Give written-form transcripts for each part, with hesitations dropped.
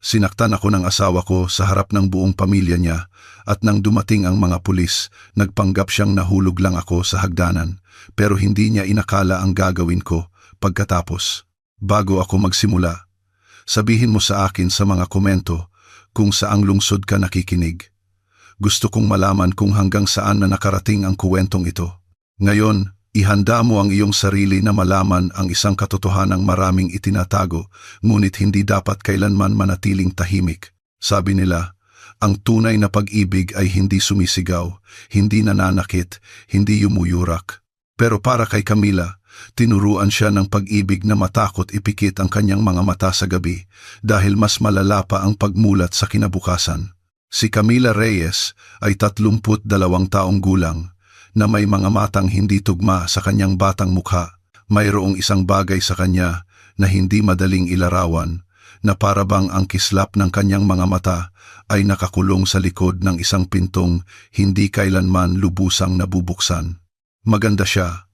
Sinaktan ako ng asawa ko sa harap ng buong pamilya niya at nang dumating ang mga pulis, nagpanggap siyang nahulog lang ako sa hagdanan pero hindi niya inakala ang gagawin ko pagkatapos. Bago ako magsimula, sabihin mo sa akin sa mga komento kung saang lungsod ka nakikinig. Gusto kong malaman kung hanggang saan na nakarating ang kuwentong ito. Ngayon, ihanda mo ang iyong sarili na malaman ang isang katotohanang maraming itinatago, ngunit hindi dapat kailanman manatiling tahimik. Sabi nila, ang tunay na pag-ibig ay hindi sumisigaw, hindi nananakit, hindi yumuyurak. Pero para kay Camila, tinuruan siya ng pag-ibig na matakot ipikit ang kanyang mga mata sa gabi dahil mas malala pa ang pagmulat sa kinabukasan. Si Camila Reyes ay 32 taong gulang, na may mga matang hindi tugma sa kanyang batang mukha. Mayroong isang bagay sa kanya na hindi madaling ilarawan, na parabang ang kislap ng kanyang mga mata ay nakakulong sa likod ng isang pintong hindi kailanman lubusang nabubuksan. Maganda siya,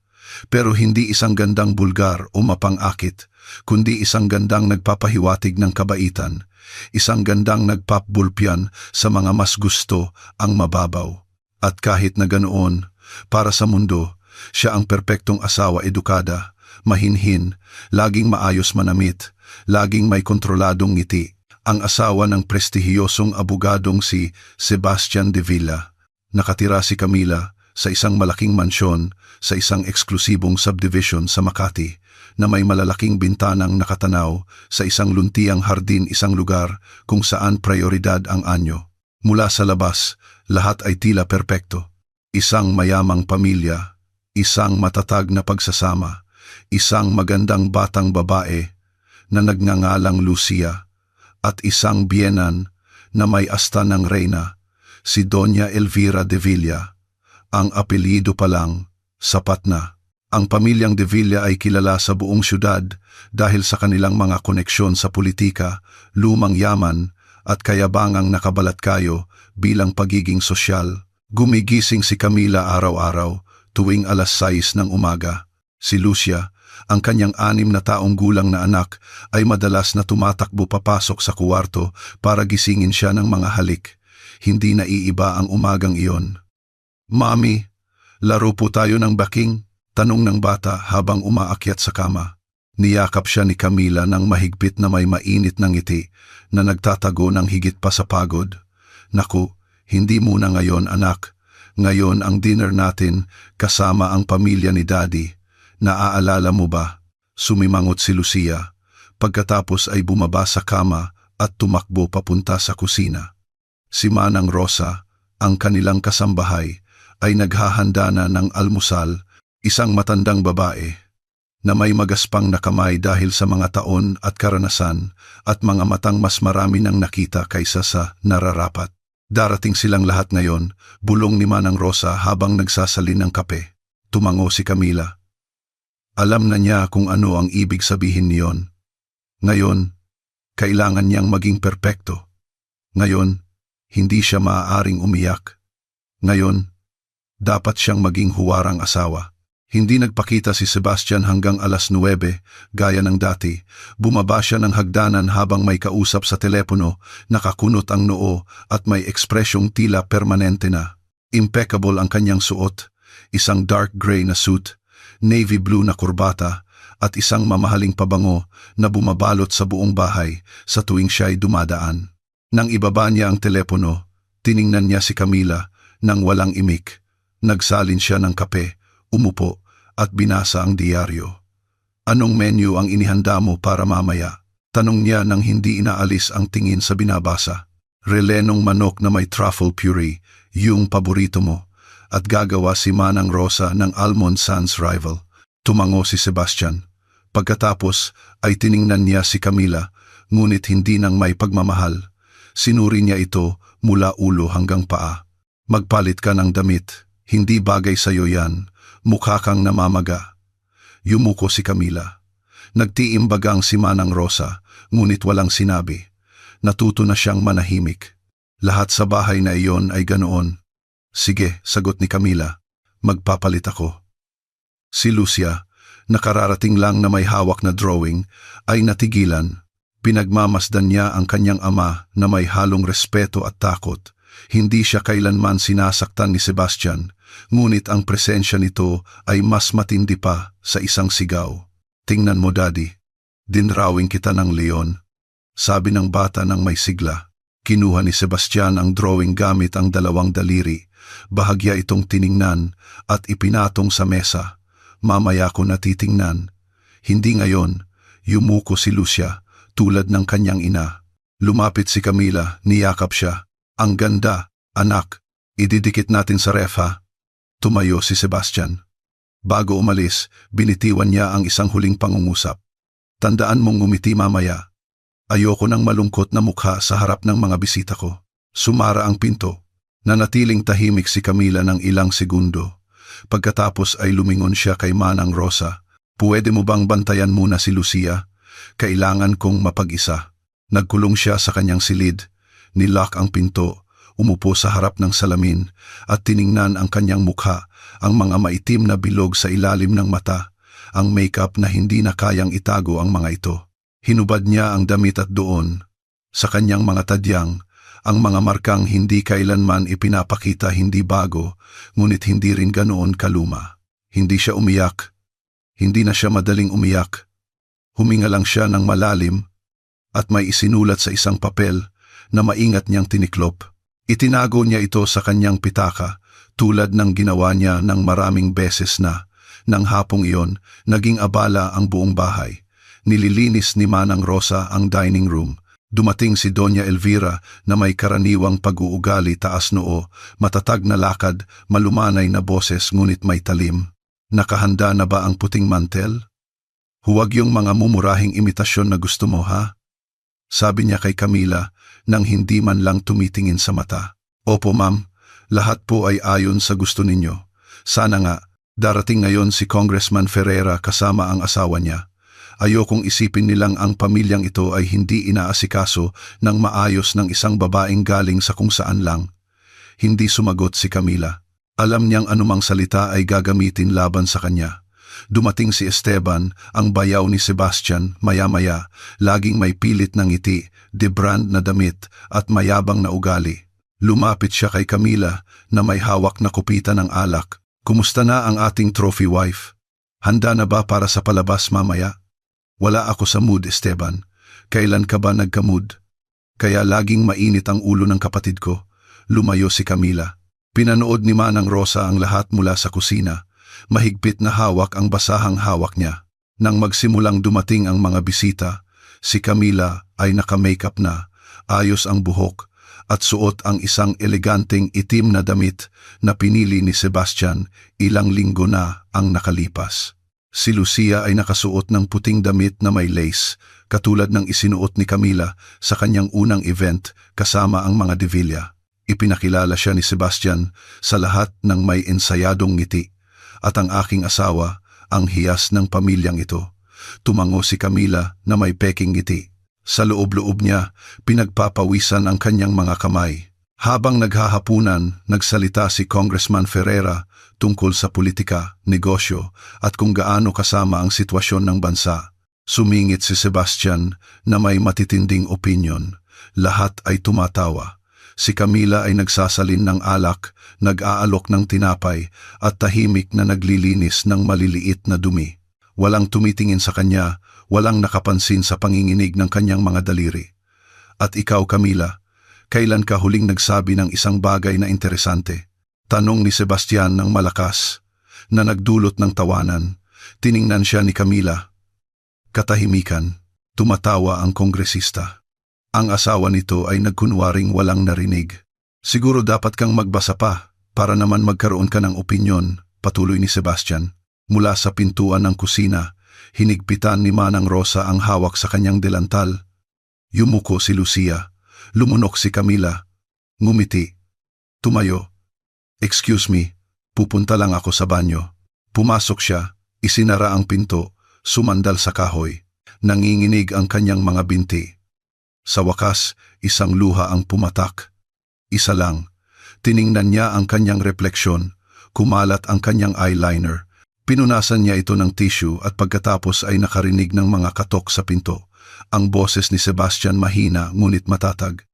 pero hindi isang gandang bulgar o mapang-akit, kundi isang gandang nagpapahiwatig ng kabaitan, isang gandang nagpapbulpyan sa mga mas gusto ang mababaw. At kahit na ganoon, para sa mundo, siya ang perpektong asawa, edukada, mahinhin, laging maayos manamit, laging may kontroladong ngiti. Ang asawa ng prestihiyosong abogadong si Sebastian de Villa. Nakatira si Camila sa isang malaking mansyon sa isang eksklusibong subdivision sa Makati na may malalaking bintanang nakatanaw sa isang luntiang hardin, isang lugar kung saan prioridad ang anyo. Mula sa labas, lahat ay tila perpekto. Isang mayamang pamilya, isang matatag na pagsasama, isang magandang batang babae na nagngangalang Lucia, at isang biyenan na may asta ng reyna, si Doña Elvira de Villa. Ang apelyido pa lang, sapat na. Ang pamilyang de Villa ay kilala sa buong syudad dahil sa kanilang mga koneksyon sa politika, lumang yaman at kayabangang nakabalat kayo bilang pagiging sosyal. Gumigising si Camila araw-araw tuwing 6:00 ng umaga. Si Lucia, ang kanyang 6 na taong gulang na anak, ay madalas na tumatakbo papasok sa kuwarto para gisingin siya ng mga halik. Hindi naiiba ang umagang iyon. "Mami, laro po tayo ng baking?" tanong ng bata habang umaakyat sa kama. Niyakap siya ni Camila ng mahigpit na may mainit na ngiti na nagtatago ng higit pa sa pagod. "Naku, hindi muna ngayon, anak. Ngayon ang dinner natin kasama ang pamilya ni Daddy. Naaalala mo ba?" Sumimangot si Lucia. Pagkatapos ay bumaba sa kama at tumakbo papunta sa kusina. Si Manang Rosa, ang kanilang kasambahay, ay naghahanda na ng almusal, isang matandang babae na may magaspang na kamay dahil sa mga taon at karanasan at mga matang mas marami nang nakita kaysa sa nararapat. Darating silang lahat ngayon, bulong ni Manang Rosa habang nagsasalin ng kape. Tumango si Camila. Alam na niya kung ano ang ibig sabihin niyon. Ngayon, kailangan niyang maging perpekto. Ngayon, hindi siya maaaring umiyak. Ngayon, dapat siyang maging huwarang asawa. Hindi nagpakita si Sebastian hanggang 9:00, gaya ng dati. Bumaba siya ng hagdanan habang may kausap sa telepono, nakakunot ang noo at may ekspresyong tila permanente na. Impeccable ang kanyang suot, isang dark gray na suit, navy blue na kurbata, at isang mamahaling pabango na bumabalot sa buong bahay sa tuwing siya'y dumadaan. Nang ibaba niya ang telepono, tiningnan niya si Camila nang walang imik. Nagsalin siya ng kape, umupo at binasa ang diaryo. "Anong menu ang inihanda mo para mamaya?" tanong niya nang hindi inaalis ang tingin sa binabasa. "Relenong manok na may truffle puree, yung paborito mo, at gagawa si Manang Rosa ng almond sans rival." Tumango si Sebastian. Pagkatapos ay tiningnan niya si Camila, ngunit hindi nang may pagmamahal. Sinuri niya ito mula ulo hanggang paa. "Magpalit ka ng damit. Hindi bagay sa'yo yan. Mukha kang namamaga." Yumuko si Camila. Nagtiimbagang si Manang Rosa, ngunit walang sinabi. Natuto na siyang manahimik. Lahat sa bahay na iyon ay ganoon. "Sige," sagot ni Camila. "Magpapalit ako." Si Lucia, nakararating lang na may hawak na drawing, ay natigilan. Pinagmamasdan niya ang kanyang ama na may halong respeto at takot. Hindi siya kailanman sinasaktan ni Sebastian, ngunit ang presensya nito ay mas matindi pa sa isang sigaw. Tingnan mo, Daddy. Dinrawing kita ng leon. Sabi ng bata ng may sigla. Kinuha ni Sebastian ang drawing gamit ang dalawang daliri. Bahagya itong tiningnan at ipinatong sa mesa. Mamaya ko natitingnan. Hindi ngayon. Yumuko si Lucia, tulad ng kanyang ina. Lumapit si Camila, niyakap siya. Ang ganda, anak. Ididikit natin sa ref, ha? Tumayo si Sebastian. Bago umalis, binitiwan niya ang isang huling pangungusap. Tandaan mong ngumiti mamaya. Ayoko ng malungkot na mukha sa harap ng mga bisita ko. Sumara ang pinto. Nanatiling tahimik si Camila ng ilang segundo. Pagkatapos ay lumingon siya kay Manang Rosa. Puwede mo bang bantayan muna si Lucia? Kailangan kong mapag-isa. Nagkulong siya sa kanyang silid. Nilock ang pinto. Umupo sa harap ng salamin at tiningnan ang kanyang mukha, ang mga maitim na bilog sa ilalim ng mata, ang makeup na hindi na kayang itago ang mga ito. Hinubad niya ang damit at doon, sa kanyang mga tadyang, ang mga markang hindi kailanman ipinapakita hindi bago, ngunit hindi rin ganoon kaluma. Hindi siya umiyak. Hindi na siya madaling umiyak. Huminga lang siya ng malalim at may isinulat sa isang papel na maingat niyang tiniklop. Itinago niya ito sa kanyang pitaka tulad ng ginawa niya ng maraming beses na. Nang hapong iyon, naging abala ang buong bahay. Nililinis ni Manang Rosa ang dining room. Dumating si Doña Elvira na may karaniwang pag-uugali, taas noo, matatag na lakad, malumanay na boses ngunit may talim. Nakahanda na ba ang puting mantel? Huwag yung mga mumurahing imitasyon na gusto mo, ha? Sabi niya kay Camila nang hindi man lang tumitingin sa mata. Opo, ma'am. Lahat po ay ayon sa gusto ninyo. Sana nga, darating ngayon si Congressman Ferreira kasama ang asawa niya. Ayokong isipin nilang ang pamilyang ito ay hindi inaasikaso ng maayos ng isang babaeng galing sa kung saan lang. Hindi sumagot si Camila. Alam niyang anumang salita ay gagamitin laban sa kanya. Dumating si Esteban, ang bayaw ni Sebastian, maya-maya, laging may pilit ng ngiti, de-brand na damit at mayabang na ugali. Lumapit siya kay Camila na may hawak na kupita ng alak. Kumusta na ang ating trophy wife? Handa na ba para sa palabas mamaya? Wala ako sa mood, Esteban. Kailan ka ba nagka-mood? Kaya laging mainit ang ulo ng kapatid ko. Lumayo si Camila. Pinanood ni Manang Rosa ang lahat mula sa kusina. Mahigpit na hawak ang basahang hawak niya. Nang magsimulang dumating ang mga bisita, si Camila ay naka-makeup na, ayos ang buhok, at suot ang isang eleganteng itim na damit na pinili ni Sebastian ilang linggo na ang nakalipas. Si Lucia ay nakasuot ng puting damit na may lace, katulad ng isinuot ni Camila sa kanyang unang event kasama ang mga de Villa. Ipinakilala siya ni Sebastian sa lahat ng may ensayadong ngiti. At ang aking asawa, ang hiyas ng pamilyang ito. Tumango si Camila na may peking ngiti. Sa loob-loob niya, pinagpapawisan ang kanyang mga kamay. Habang naghahapunan, nagsalita si Congressman Ferreira tungkol sa politika, negosyo, at kung gaano kasama ang sitwasyon ng bansa. Sumingit si Sebastian na may matitinding opinyon. Lahat ay tumatawa. Si Camila ay nagsasalin ng alak, nag-aalok ng tinapay at tahimik na naglilinis ng maliliit na dumi. Walang tumitingin sa kanya, walang nakapansin sa panginginig ng kanyang mga daliri. At ikaw, Camila, kailan ka huling nagsabi ng isang bagay na interesante? Tanong ni Sebastian ng malakas, na nagdulot ng tawanan. Tiningnan siya ni Camila. Katahimikan, tumatawa ang kongresista. Ang asawa nito ay nagkunwaring walang narinig. Siguro dapat kang magbasa pa para naman magkaroon ka ng opinyon, patuloy ni Sebastian. Mula sa pintuan ng kusina, hinigpitan ni Manang Rosa ang hawak sa kanyang delantal. Yumuko si Lucia. Lumunok si Camila. Ngumiti. Tumayo. Excuse me, pupunta lang ako sa banyo. Pumasok siya, isinara ang pinto, sumandal sa kahoy. Nanginginig ang kanyang mga binti. Sa wakas, isang luha ang pumatak. Isa lang. Tiningnan niya ang kanyang refleksyon. Kumalat ang kanyang eyeliner. Pinunasan niya ito ng tissue at pagkatapos ay nakarinig ng mga katok sa pinto. Ang boses ni Sebastian mahina ngunit matatag.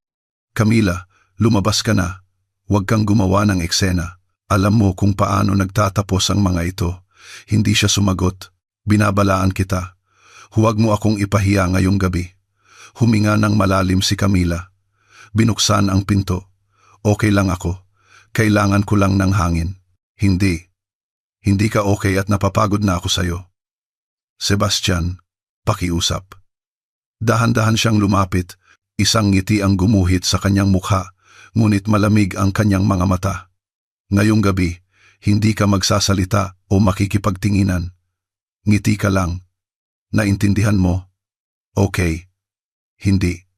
Camila, lumabas ka na. Huwag kang gumawa ng eksena. Alam mo kung paano nagtatapos ang mga ito. Hindi siya sumagot. Binabalaan kita. Huwag mo akong ipahiya ngayong gabi. Huminga ng malalim si Camila. Binuksan ang pinto. Okay lang ako. Kailangan ko lang ng hangin. Hindi. Hindi ka okay at napapagod na ako sa'yo. Sebastian, pakiusap. Dahan-dahan siyang lumapit. Isang ngiti ang gumuhit sa kanyang mukha, ngunit malamig ang kanyang mga mata. Ngayong gabi, hindi ka magsasalita o makikipagtinginan. Ngiti ka lang. Naintindihan mo? Okay. Hindi.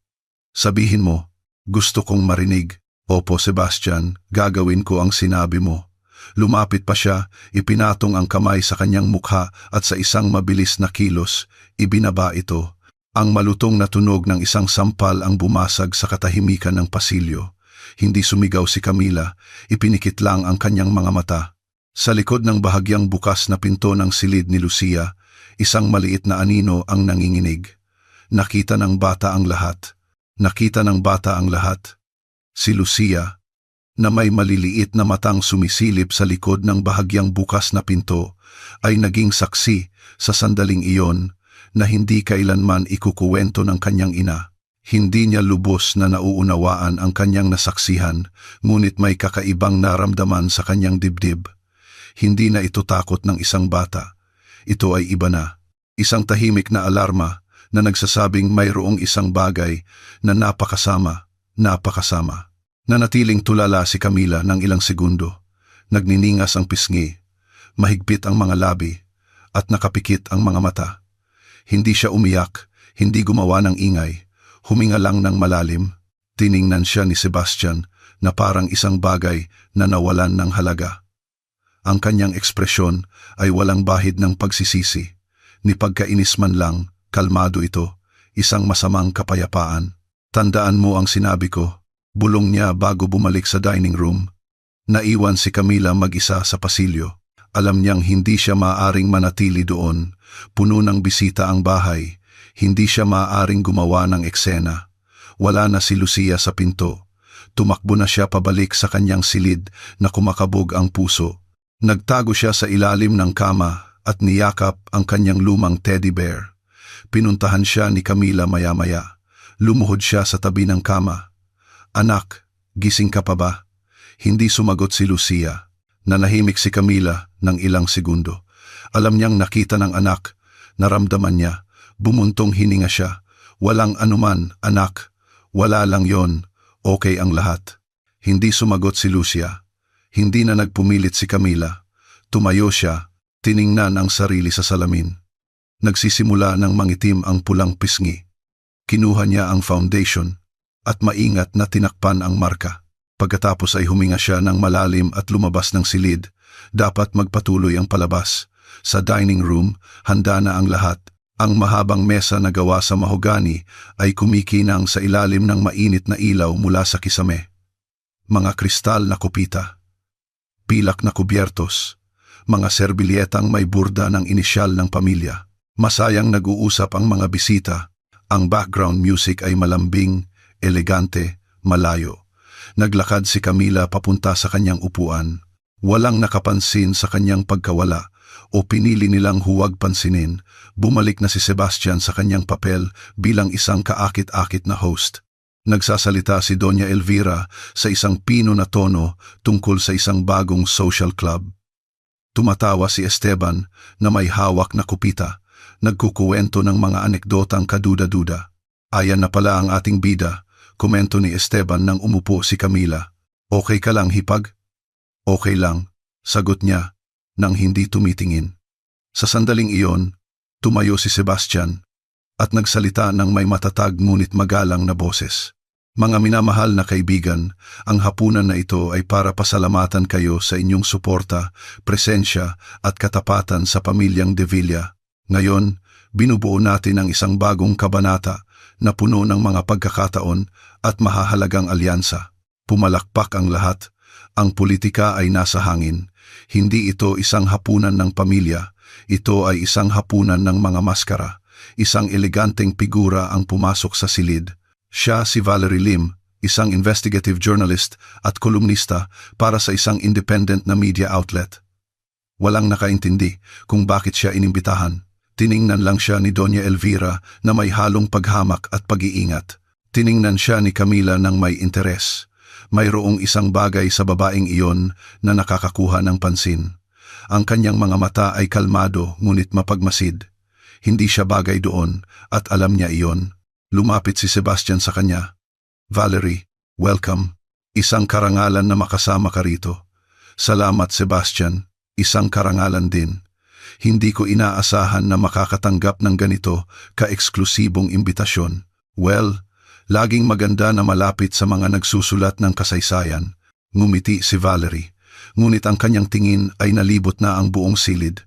Sabihin mo, gusto kong marinig. Opo, Sebastian, gagawin ko ang sinabi mo. Lumapit pa siya, ipinatong ang kamay sa kanyang mukha at sa isang mabilis na kilos, ibinaba ito. Ang malutong na tunog ng isang sampal ang bumasag sa katahimikan ng pasilyo. Hindi sumigaw si Camila, ipinikit lang ang kanyang mga mata. Sa likod ng bahagyang bukas na pinto ng silid ni Lucia, isang maliit na anino ang nanginginig. Nakita ng bata ang lahat. Nakita ng bata ang lahat. Si Lucia, na may maliliit na matang sumisilip sa likod ng bahagyang bukas na pinto, ay naging saksi sa sandaling iyon na hindi kailanman ikukuwento ng kanyang ina. Hindi niya lubos na nauunawaan ang kanyang nasaksihan, ngunit may kakaibang naramdaman sa kanyang dibdib. Hindi na ito takot ng isang bata. Ito ay iba na. Isang tahimik na alarma na nagsasabing mayroong isang bagay na napakasama. Nanatiling tulala si Camila ng ilang segundo. Nagniningas ang pisngi, mahigpit ang mga labi, at nakapikit ang mga mata. Hindi siya umiyak, hindi gumawa ng ingay, huminga lang ng malalim. Tiningnan siya ni Sebastian na parang isang bagay na nawalan ng halaga. Ang kanyang ekspresyon ay walang bahid ng pagsisisi, ni pagkainis man lang, kalmado ito, isang masamang kapayapaan. Tandaan mo ang sinabi ko, bulong niya bago bumalik sa dining room. Naiwan si Camila mag-isa sa pasilyo. Alam niyang hindi siya maaaring manatili doon. Puno ng bisita ang bahay. Hindi siya maaaring gumawa ng eksena. Wala na si Lucia sa pinto. Tumakbo na siya pabalik sa kanyang silid na kumakabog ang puso. Nagtago siya sa ilalim ng kama at niyakap ang kanyang lumang teddy bear. Pinuntahan siya ni Camila maya-maya. Lumuhod siya sa tabi ng kama. Anak, gising ka pa ba? Hindi sumagot si Lucia. Nanahimik si Camila ng ilang segundo. Alam niyang nakita ng anak, naramdaman niya, bumuntong hininga siya. Walang anuman, anak. Wala lang yon, okay ang lahat. Hindi sumagot si Lucia. Hindi na nagpumilit si Camila. Tumayo siya, tiningnan ang sarili sa salamin. Nagsisimula ng mangitim ang pulang pisngi. Kinuha niya ang foundation at maingat na tinakpan ang marka. Pagkatapos ay huminga siya ng malalim at lumabas ng silid. Dapat magpatuloy ang palabas. Sa dining room, handa na ang lahat. Ang mahabang mesa na gawa sa mahogani ay kumikinang sa ilalim ng mainit na ilaw mula sa kisame. Mga kristal na kupita, pilak na kubyertos, mga serbilyetang may burda ng inisyal ng pamilya. Masayang nag-uusap ang mga bisita. Ang background music ay malambing, elegante, malayo. Naglakad si Camila papunta sa kanyang upuan. Walang nakapansin sa kanyang pagkawala o pinili nilang huwag pansinin. Bumalik na si Sebastian sa kanyang papel bilang isang kaakit-akit na host. Nagsasalita si Doña Elvira sa isang pino na tono tungkol sa isang bagong social club. Tumatawa si Esteban na may hawak na kupita, nagkukuwento ng mga anekdotang kaduda-duda. Ayan na pala ang ating bida, komento ni Esteban nang umupo si Camila. Okay ka lang, hipag? Okay lang, sagot niya nang hindi tumitingin. Sa sandaling iyon, tumayo si Sebastian at nagsalita ng may matatag ngunit magalang na boses. Mga minamahal na kaibigan, ang hapunan na ito ay para pasalamatan kayo sa inyong suporta, presensya at katapatan sa pamilyang De Villa. Ngayon, binubuo natin ang isang bagong kabanata na puno ng mga pagkakataon at mahahalagang alyansa. Pumalakpak ang lahat. Ang politika ay nasa hangin. Hindi ito isang hapunan ng pamilya. Ito ay isang hapunan ng mga maskara. isang eleganteng figura ang pumasok sa silid. Siya si Valerie Lim, isang investigative journalist at kolumnista para sa isang independent na media outlet. Walang nakaintindi kung bakit siya inimbitahan. Tiningnan lang siya ni Doña Elvira na may halong paghamak at pag-iingat. Tiningnan siya ni Camila ng may interes. Mayroong isang bagay sa babaeng iyon na nakakakuha ng pansin. Ang kanyang mga mata ay kalmado ngunit mapagmasid. Hindi siya bagay doon at alam niya iyon. Lumapit si Sebastian sa kanya. Valerie, welcome. Isang karangalan na makasama ka rito. Salamat Sebastian, isang karangalan din. Hindi ko inaasahan na makakatanggap ng ganito ka-eksklusibong imbitasyon. Well, laging maganda na malapit sa mga nagsusulat ng kasaysayan. Ngumiti si Valerie, ngunit ang kanyang tingin ay nalibot na ang buong silid.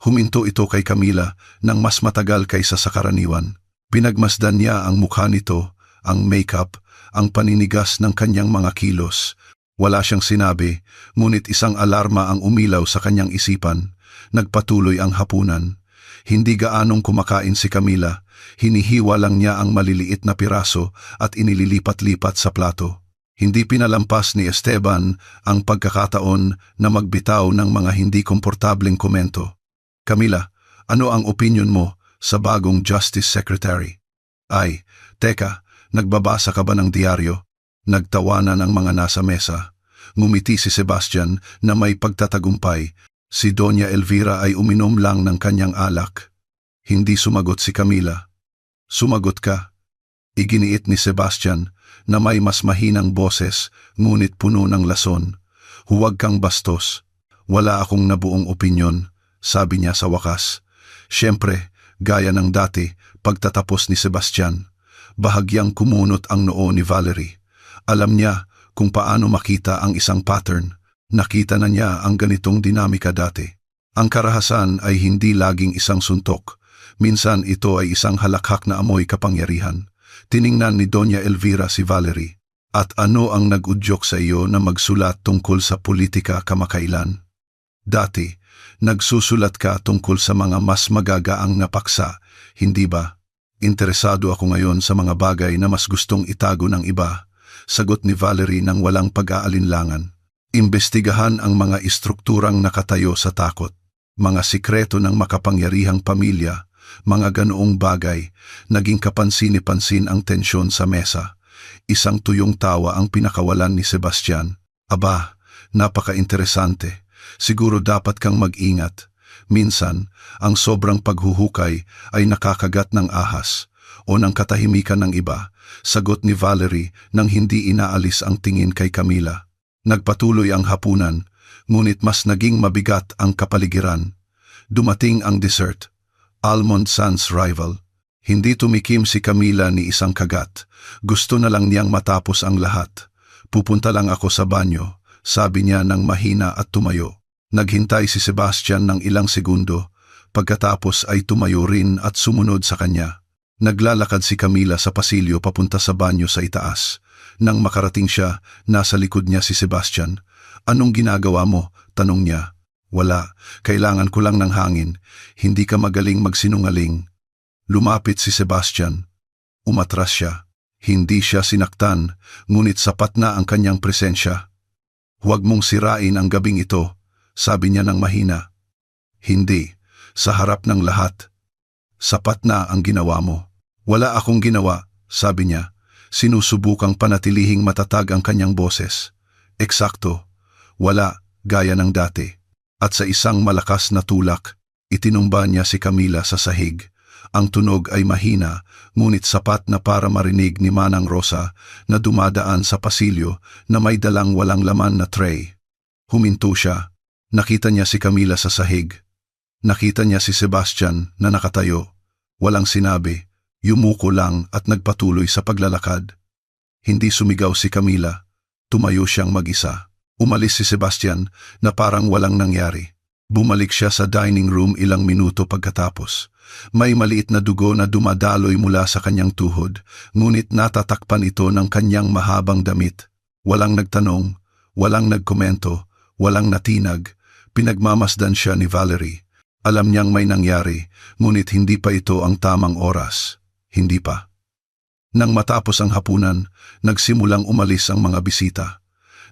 Huminto ito kay Camila nang mas matagal kaysa sa karaniwan. Pinagmasdan niya ang mukha nito, ang makeup, ang paninigas ng kanyang mga kilos. Wala siyang sinabi, ngunit isang alarma ang umilaw sa kanyang isipan. Nagpatuloy ang hapunan. Hindi gaanong kumakain si Camila. Hinihiwa lang niya ang maliliit na piraso at inililipat-lipat sa plato. Hindi pinalampas ni Esteban ang pagkakataon na magbitaw ng mga hindi komportableng komento. Camila, ano ang opinion mo sa bagong Justice Secretary? Ay, teka, nagbabasa ka ba ng diaryo? Nagtawanan ang mga nasa mesa. Ngumiti si Sebastian na may pagtatagumpay. Si Doña Elvira ay uminom lang ng kanyang alak. Hindi sumagot si Camila. Sumagot ka. Iginiit ni Sebastian na may mas mahinang boses ngunit puno ng lason. Huwag kang bastos. Wala akong nabuong opinyon, sabi niya sa wakas. Siyempre, gaya ng dati, pagtatapos ni Sebastian, bahagyang kumunot ang noo ni Valerie. Alam niya kung paano makita ang isang pattern. Nakita na niya ang ganitong dinamika dati. Ang karahasan ay hindi laging isang suntok. Minsan ito ay isang halakhak na amoy kapangyarihan. Tiningnan ni Doña Elvira si Valerie. At ano ang nag-udyok sa iyo na magsulat tungkol sa politika kamakailan? Dati, nagsusulat ka tungkol sa mga mas magagaang na paksa, hindi ba? Interesado ako ngayon sa mga bagay na mas gustong itago ng iba, sagot ni Valerie nang walang pag-aalinlangan. Imbestigahan ang mga istrukturang nakatayo sa takot, mga sikreto ng makapangyarihang pamilya, mga ganoong bagay. Naging kapansin-pansin ang tensyon sa mesa. Isang tuyong tawa ang pinakawalan ni Sebastian. Aba, napaka-interesante. Siguro dapat kang mag-ingat. Minsan, ang sobrang paghuhukay ay nakakagat ng ahas o ng katahimikan ng iba, sagot ni Valerie nang hindi inaalis ang tingin kay Camila. Nagpatuloy ang hapunan, ngunit mas naging mabigat ang kapaligiran. Dumating ang dessert, Almond Sans rival. Hindi tumikim si Camila ni isang kagat. Gusto na lang niyang matapos ang lahat. Pupunta lang ako sa banyo, sabi niya nang mahina at tumayo. Naghintay si Sebastian ng ilang segundo, pagkatapos ay tumayo rin at sumunod sa kanya. Naglalakad si Camila sa pasilyo papunta sa banyo sa itaas. Nang makarating siya, nasa likod niya si Sebastian. Anong ginagawa mo? Tanong niya. Wala, kailangan ko lang ng hangin. Hindi ka magaling magsinungaling. Lumapit si Sebastian. Umatras siya. Hindi siya sinaktan, ngunit sapat na ang kanyang presensya. Huwag mong sirain ang gabing ito, sabi niya ng mahina. Hindi, sa harap ng lahat. Sapat na ang ginawa mo. Wala akong ginawa, sabi niya. Sinusubukang panatilihing matatag ang kanyang boses. Eksakto, wala, gaya ng dati. At sa isang malakas na tulak, itinumba niya si Camila sa sahig. Ang tunog ay mahina, ngunit sapat na para marinig ni Manang Rosa na dumadaan sa pasilyo na may dalang walang laman na tray. Huminto siya. Nakita niya si Camila sa sahig. Nakita niya si Sebastian na nakatayo. Walang sinabi. Yumuko lang at nagpatuloy sa paglalakad. Hindi sumigaw si Camila. Tumayo siyang mag-isa. Umalis si Sebastian na parang walang nangyari. Bumalik siya sa dining room ilang minuto pagkatapos. May maliit na dugo na dumadaloy mula sa kanyang tuhod, ngunit natatakpan ito ng kanyang mahabang damit. Walang nagtanong, walang nagkomento, walang natinag. Pinagmamasdan siya ni Valerie. Alam niyang may nangyari, ngunit hindi pa ito ang tamang oras. Hindi pa. Nang matapos ang hapunan, nagsimulang umalis ang mga bisita.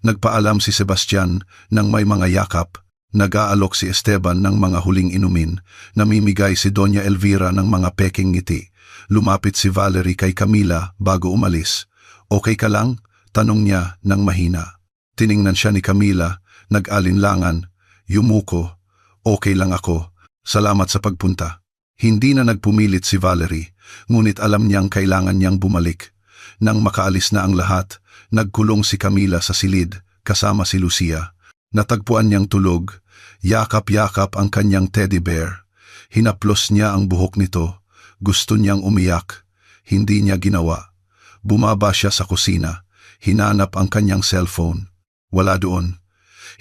Nagpaalam si Sebastian nang may mga yakap, nag-aalok si Esteban ng mga huling inumin, namimigay si Doña Elvira ng mga peking ngiti. Lumapit si Valerie kay Camila bago umalis. Okay ka lang? Tanong niya ng mahina. Tiningnan siya ni Camila, nag-alinlangan, yumuko. Okay lang ako. Salamat sa pagpunta. Hindi na nagpumilit si Valerie, ngunit alam niyang kailangan niyang bumalik. Nang makaalis na ang lahat, nagkulong si Camila sa silid, kasama si Lucia. Natagpuan niyang tulog, yakap-yakap ang kanyang teddy bear. Hinaplos niya ang buhok nito. Gusto niyang umiyak. Hindi niya ginawa. Bumaba siya sa kusina. Hinanap ang kanyang cellphone. Wala doon.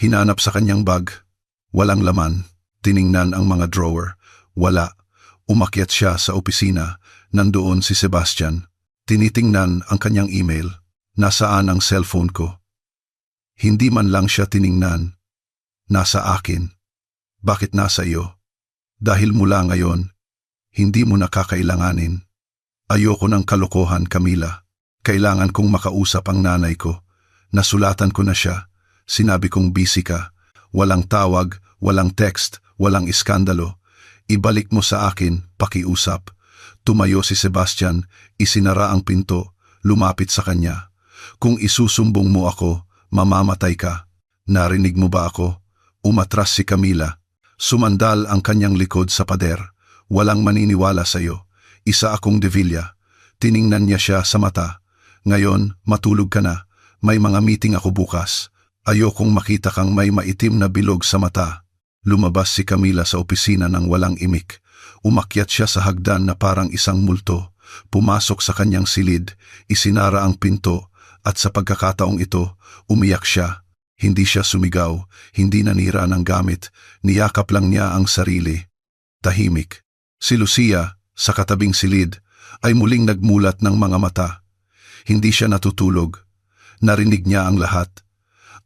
Hinanap sa kanyang bag. Walang laman. Tiningnan ang mga drawer. Wala. Umakyat siya sa opisina. Nandoon si Sebastian. Tinitingnan ang kanyang email. Nasaan ang cellphone ko? Hindi man lang siya tiningnan. Nasa akin. Bakit nasa iyo? Dahil mula ngayon, hindi mo na kakailanganin. Ayoko ng kalokohan, Camila. Kailangan kong makausap ang nanay ko. Nasulatan ko na siya. Sinabi kong busy ka. Walang tawag, walang text, walang iskandalo. Ibalik mo sa akin, pakiusap. Tumayo si Sebastian, isinara ang pinto, lumapit sa kanya. Kung isusumbong mo ako, mamamatay ka. Narinig mo ba ako? Umatras si Camila. Sumandal ang kanyang likod sa pader. Walang maniniwala sa iyo. Isa akong De Villa. Tiningnan niya siya sa mata. Ngayon, matulog ka na. May mga meeting ako bukas. Ayokong makita kang may maitim na bilog sa mata. Lumabas si Camila sa opisina ng walang imik. Umakyat siya sa hagdan na parang isang multo. Pumasok sa kanyang silid, isinara ang pinto, at sa pagkakataong ito, umiyak siya. Hindi siya sumigaw, hindi nanira ng gamit, niyakap lang niya ang sarili. Tahimik. Si Lucia, sa katabing silid, ay muling nagmulat ng mga mata. Hindi siya natutulog. Narinig niya ang lahat.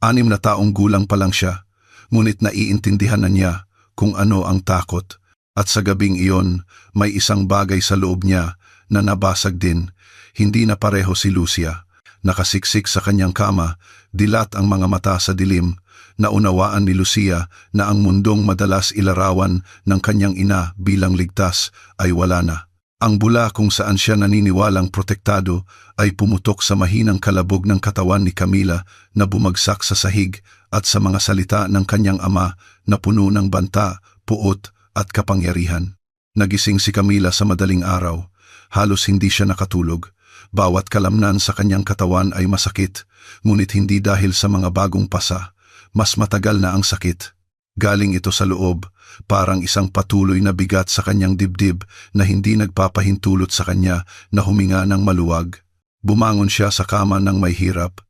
6 na taong gulang pa lang siya, ngunit naiintindihan na niya kung ano ang takot. At sa gabing iyon, may isang bagay sa loob niya na nabasag din. Hindi na pareho si Lucia. Nakasiksik sa kanyang kama, dilat ang mga mata sa dilim. Naunawaan ni Lucia na ang mundong madalas ilarawan ng kanyang ina bilang ligtas ay wala na. Ang bula kung saan siya naniniwalang protektado ay pumutok sa mahinang kalabog ng katawan ni Camila na bumagsak sa sahig at sa mga salita ng kanyang ama na puno ng banta, puot at kapangyarihan. Nagising si Camila sa madaling araw. Halos hindi siya nakatulog. Bawat kalamnan sa kanyang katawan ay masakit, ngunit hindi dahil sa mga bagong pasa. Mas matagal na ang sakit. Galing ito sa loob, parang isang patuloy na bigat sa kanyang dibdib na hindi nagpapahintulot sa kanya na huminga ng maluwag. Bumangon siya sa kama ng may hirap.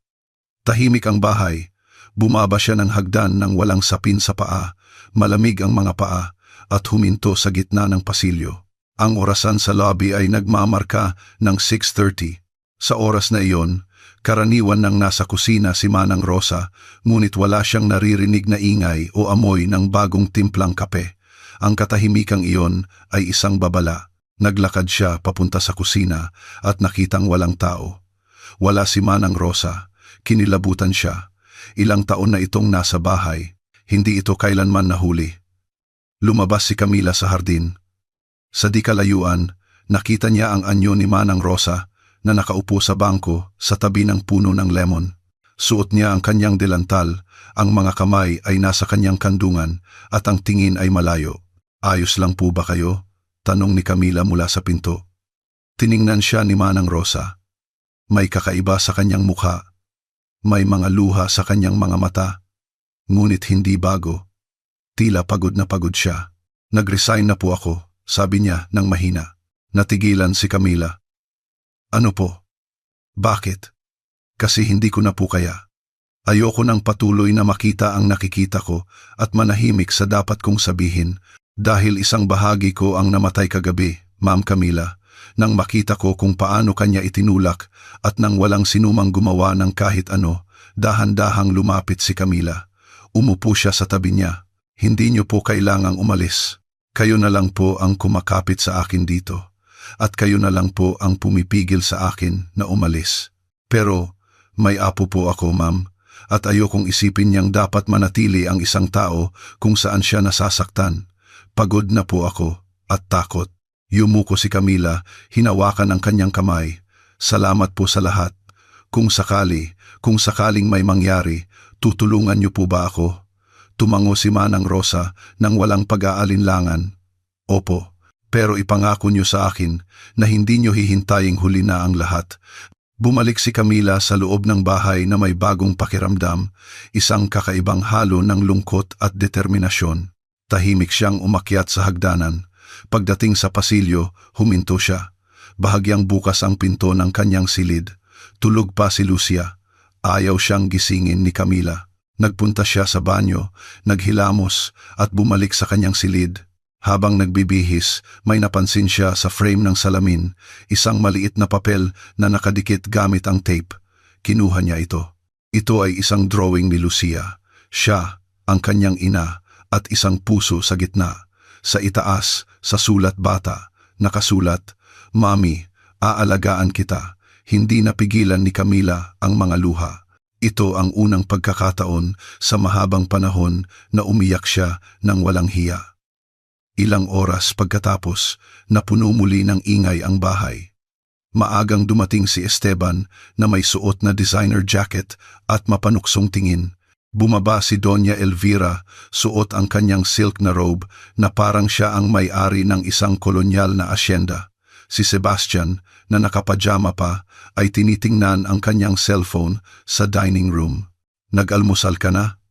Tahimik ang bahay. Bumaba siya ng hagdan ng walang sapin sa paa. Malamig ang mga paa at huminto sa gitna ng pasilyo. Ang orasan sa lobby ay nagmamarka ng 6:30. Sa oras na iyon, karaniwan nang nasa kusina si Manang Rosa, ngunit wala siyang naririnig na ingay o amoy ng bagong timplang kape. Ang katahimikang iyon ay isang babala. Naglakad siya papunta sa kusina at nakitang walang tao. Wala si Manang Rosa. Kinilabutan siya. Ilang taon na itong nasa bahay. Hindi ito kailanman nahuli. Lumabas si Camila sa hardin. Sa di kalayuan, nakita niya ang anyo ni Manang Rosa na nakaupo sa bangko sa tabi ng puno ng lemon. Suot niya ang kanyang delantal, ang mga kamay ay nasa kanyang kandungan at ang tingin ay malayo. Ayos lang po ba kayo? Tanong ni Camila mula sa pinto. Tiningnan siya ni Manang Rosa. May kakaiba sa kanyang mukha. May mga luha sa kanyang mga mata. Ngunit hindi bago. Tila pagod na pagod siya. Nag-resign na po ako, sabi niya ng mahina. Natigilan si Camila. Ano po? Bakit? Kasi hindi ko na po kaya. Ayoko nang patuloy na makita ang nakikita ko at manahimik sa dapat kong sabihin dahil isang bahagi ko ang namatay kagabi, Ma'am Camila, nang makita ko kung paano kanya itinulak at nang walang sinumang gumawa ng kahit ano, dahan-dahang lumapit si Camila. Umupo siya sa tabi niya. Hindi niyo po kailangang umalis. Kayo na lang po ang kumakapit sa akin dito. At kayo na lang po ang pumipigil sa akin na umalis. Pero may apo po ako, ma'am. At ayokong isipin niyang dapat manatili ang isang tao kung saan siya nasasaktan. Pagod na po ako at takot. Yumuko si Camila, hinawakan ang kanyang kamay. Salamat po sa lahat. Kung sakaling may mangyari, tutulungan niyo po ba ako? Tumango si Manang Rosa nang walang pag-aalinlangan. Opo, pero ipangako niyo sa akin na hindi niyo hihintaying huli na ang lahat. Bumalik si Camila sa loob ng bahay na may bagong pakiramdam, isang kakaibang halo ng lungkot at determinasyon. Tahimik siyang umakyat sa hagdanan. Pagdating sa pasilyo, huminto siya. Bahagyang bukas ang pinto ng kanyang silid. Tulog pa si Lucia. Ayaw siyang gisingin ni Camila. Nagpunta siya sa banyo, naghilamos at bumalik sa kanyang silid. Habang nagbibihis, may napansin siya sa frame ng salamin, isang maliit na papel na nakadikit gamit ang tape. Kinuha niya ito. Ito ay isang drawing ni Lucia. Siya, ang kanyang ina, at isang puso sa gitna. Sa itaas, sa sulat bata, nakasulat, "Mami, aalagaan kita." Hindi napigilan ni Camila ang mga luha. Ito ang unang pagkakataon sa mahabang panahon na umiyak siya ng walang hiya. Ilang oras pagkatapos, napuno muli ng ingay ang bahay. Maagang dumating si Esteban na may suot na designer jacket at mapanuksong tingin. Bumaba si Doña Elvira, suot ang kanyang silk na robe na parang siya ang may-ari ng isang kolonyal na asyenda. Si Sebastian, na nakapajama pa, ay tinitingnan ang kanyang cellphone sa dining room. "Nag-almusal ka na?"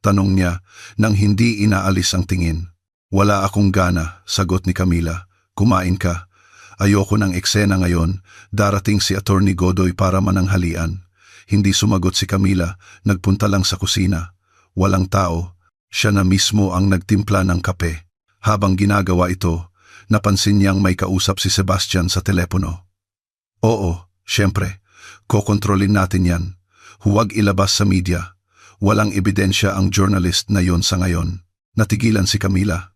tanong niya nang hindi inaalis ang tingin. "Wala akong gana," sagot ni Camila. "Kumain ka. Ayoko ng eksena ngayon, darating si Attorney Godoy para mananghalian." Hindi sumagot si Camila, nagpunta lang sa kusina. Walang tao, siya na mismo ang nagtimpla ng kape. Habang ginagawa ito, napansin niyang may kausap si Sebastian sa telepono. "Oo, syempre, kokontrolin natin yan. Huwag ilabas sa media. Walang ebidensya ang journalist na yon sa ngayon." Natigilan si Camila.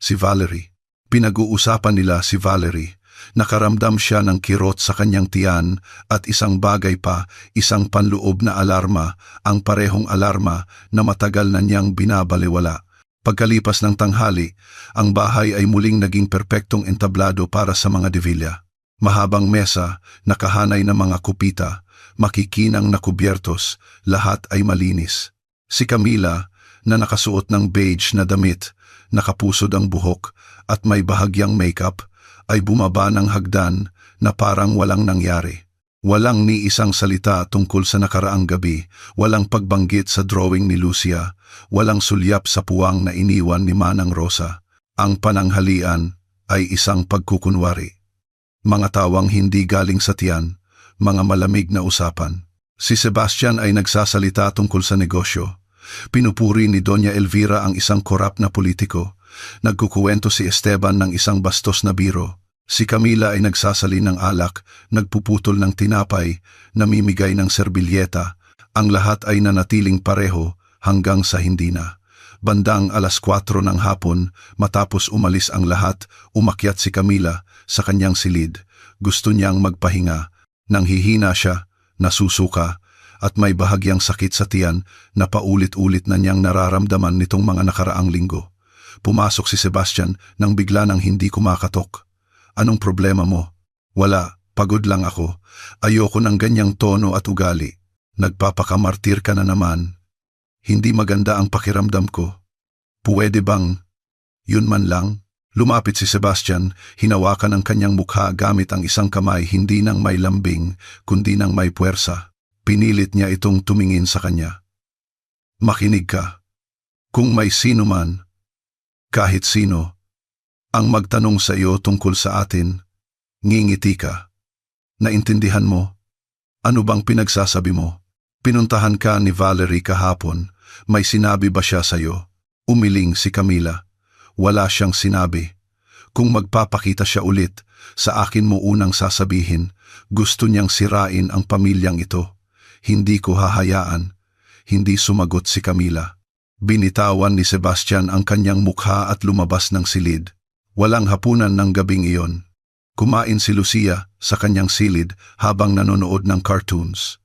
Si Valerie. Pinag-uusapan nila si Valerie. Nakaramdam siya ng kirot sa kanyang tiyan at isang bagay pa, isang panloob na alarma, ang parehong alarma na matagal na niyang binabaliwala. Pagkalipas ng tanghali, ang bahay ay muling naging perpektong entablado para sa mga Devilla. Mahabang mesa, nakahanay na mga kupita, makikinang na kubyertos, lahat ay malinis. Si Camila, na nakasuot ng beige na damit, nakapusod ang buhok at may bahagyang makeup, ay bumaba ng hagdan na parang walang nangyari. Walang ni isang salita tungkol sa nakaraang gabi, walang pagbanggit sa drawing ni Lucia, walang sulyap sa puwang na iniwan ni Manang Rosa. Ang pananghalian ay isang pagkukunwari. Mga tawang hindi galing sa tiyan, mga malamig na usapan. Si Sebastian ay nagsasalita tungkol sa negosyo. Pinupuri ni Doña Elvira ang isang korap na politiko. Nagkukuwento si Esteban ng isang bastos na biro. Si Camila ay nagsasali ng alak, nagpuputol ng tinapay, namimigay ng serbilyeta. Ang lahat ay nanatiling pareho hanggang sa hindi na. Bandang 4:00 ng hapon, matapos umalis ang lahat, umakyat si Camila sa kanyang silid. Gusto niyang magpahinga. Nanghihina siya, nasusuka, at may bahagyang sakit sa tiyan na paulit-ulit na niyang nararamdaman nitong mga nakaraang linggo. Pumasok si Sebastian nang bigla nang hindi kumakatok. "Anong problema mo?" "Wala, pagod lang ako. Ayoko ng ganyang tono at ugali. Nagpapakamartir ka na naman. Hindi maganda ang pakiramdam ko. Puwede bang yun man lang?" Lumapit si Sebastian, hinawakan ang kanyang mukha gamit ang isang kamay, hindi nang may lambing, kundi nang may puwersa. Pinilit niya itong tumingin sa kanya. "Makinig ka. Kung may sino man, kahit sino, ang magtanong sa iyo tungkol sa atin, ngingiti ka. Naintindihan mo? Ano bang pinagsasabi mo? Pinuntahan ka ni Valerie kahapon. May sinabi ba siya sa iyo?" Umiling si Camila. "Wala siyang sinabi. Kung magpapakita siya ulit, sa akin mo unang sasabihin, gusto niyang sirain ang pamilyang ito. Hindi ko hahayaan." Hindi sumagot si Camila. Binitawan ni Sebastian ang kanyang mukha at lumabas ng silid. Walang hapunan ng gabing iyon. Kumain si Lucia sa kanyang silid habang nanonood ng cartoons.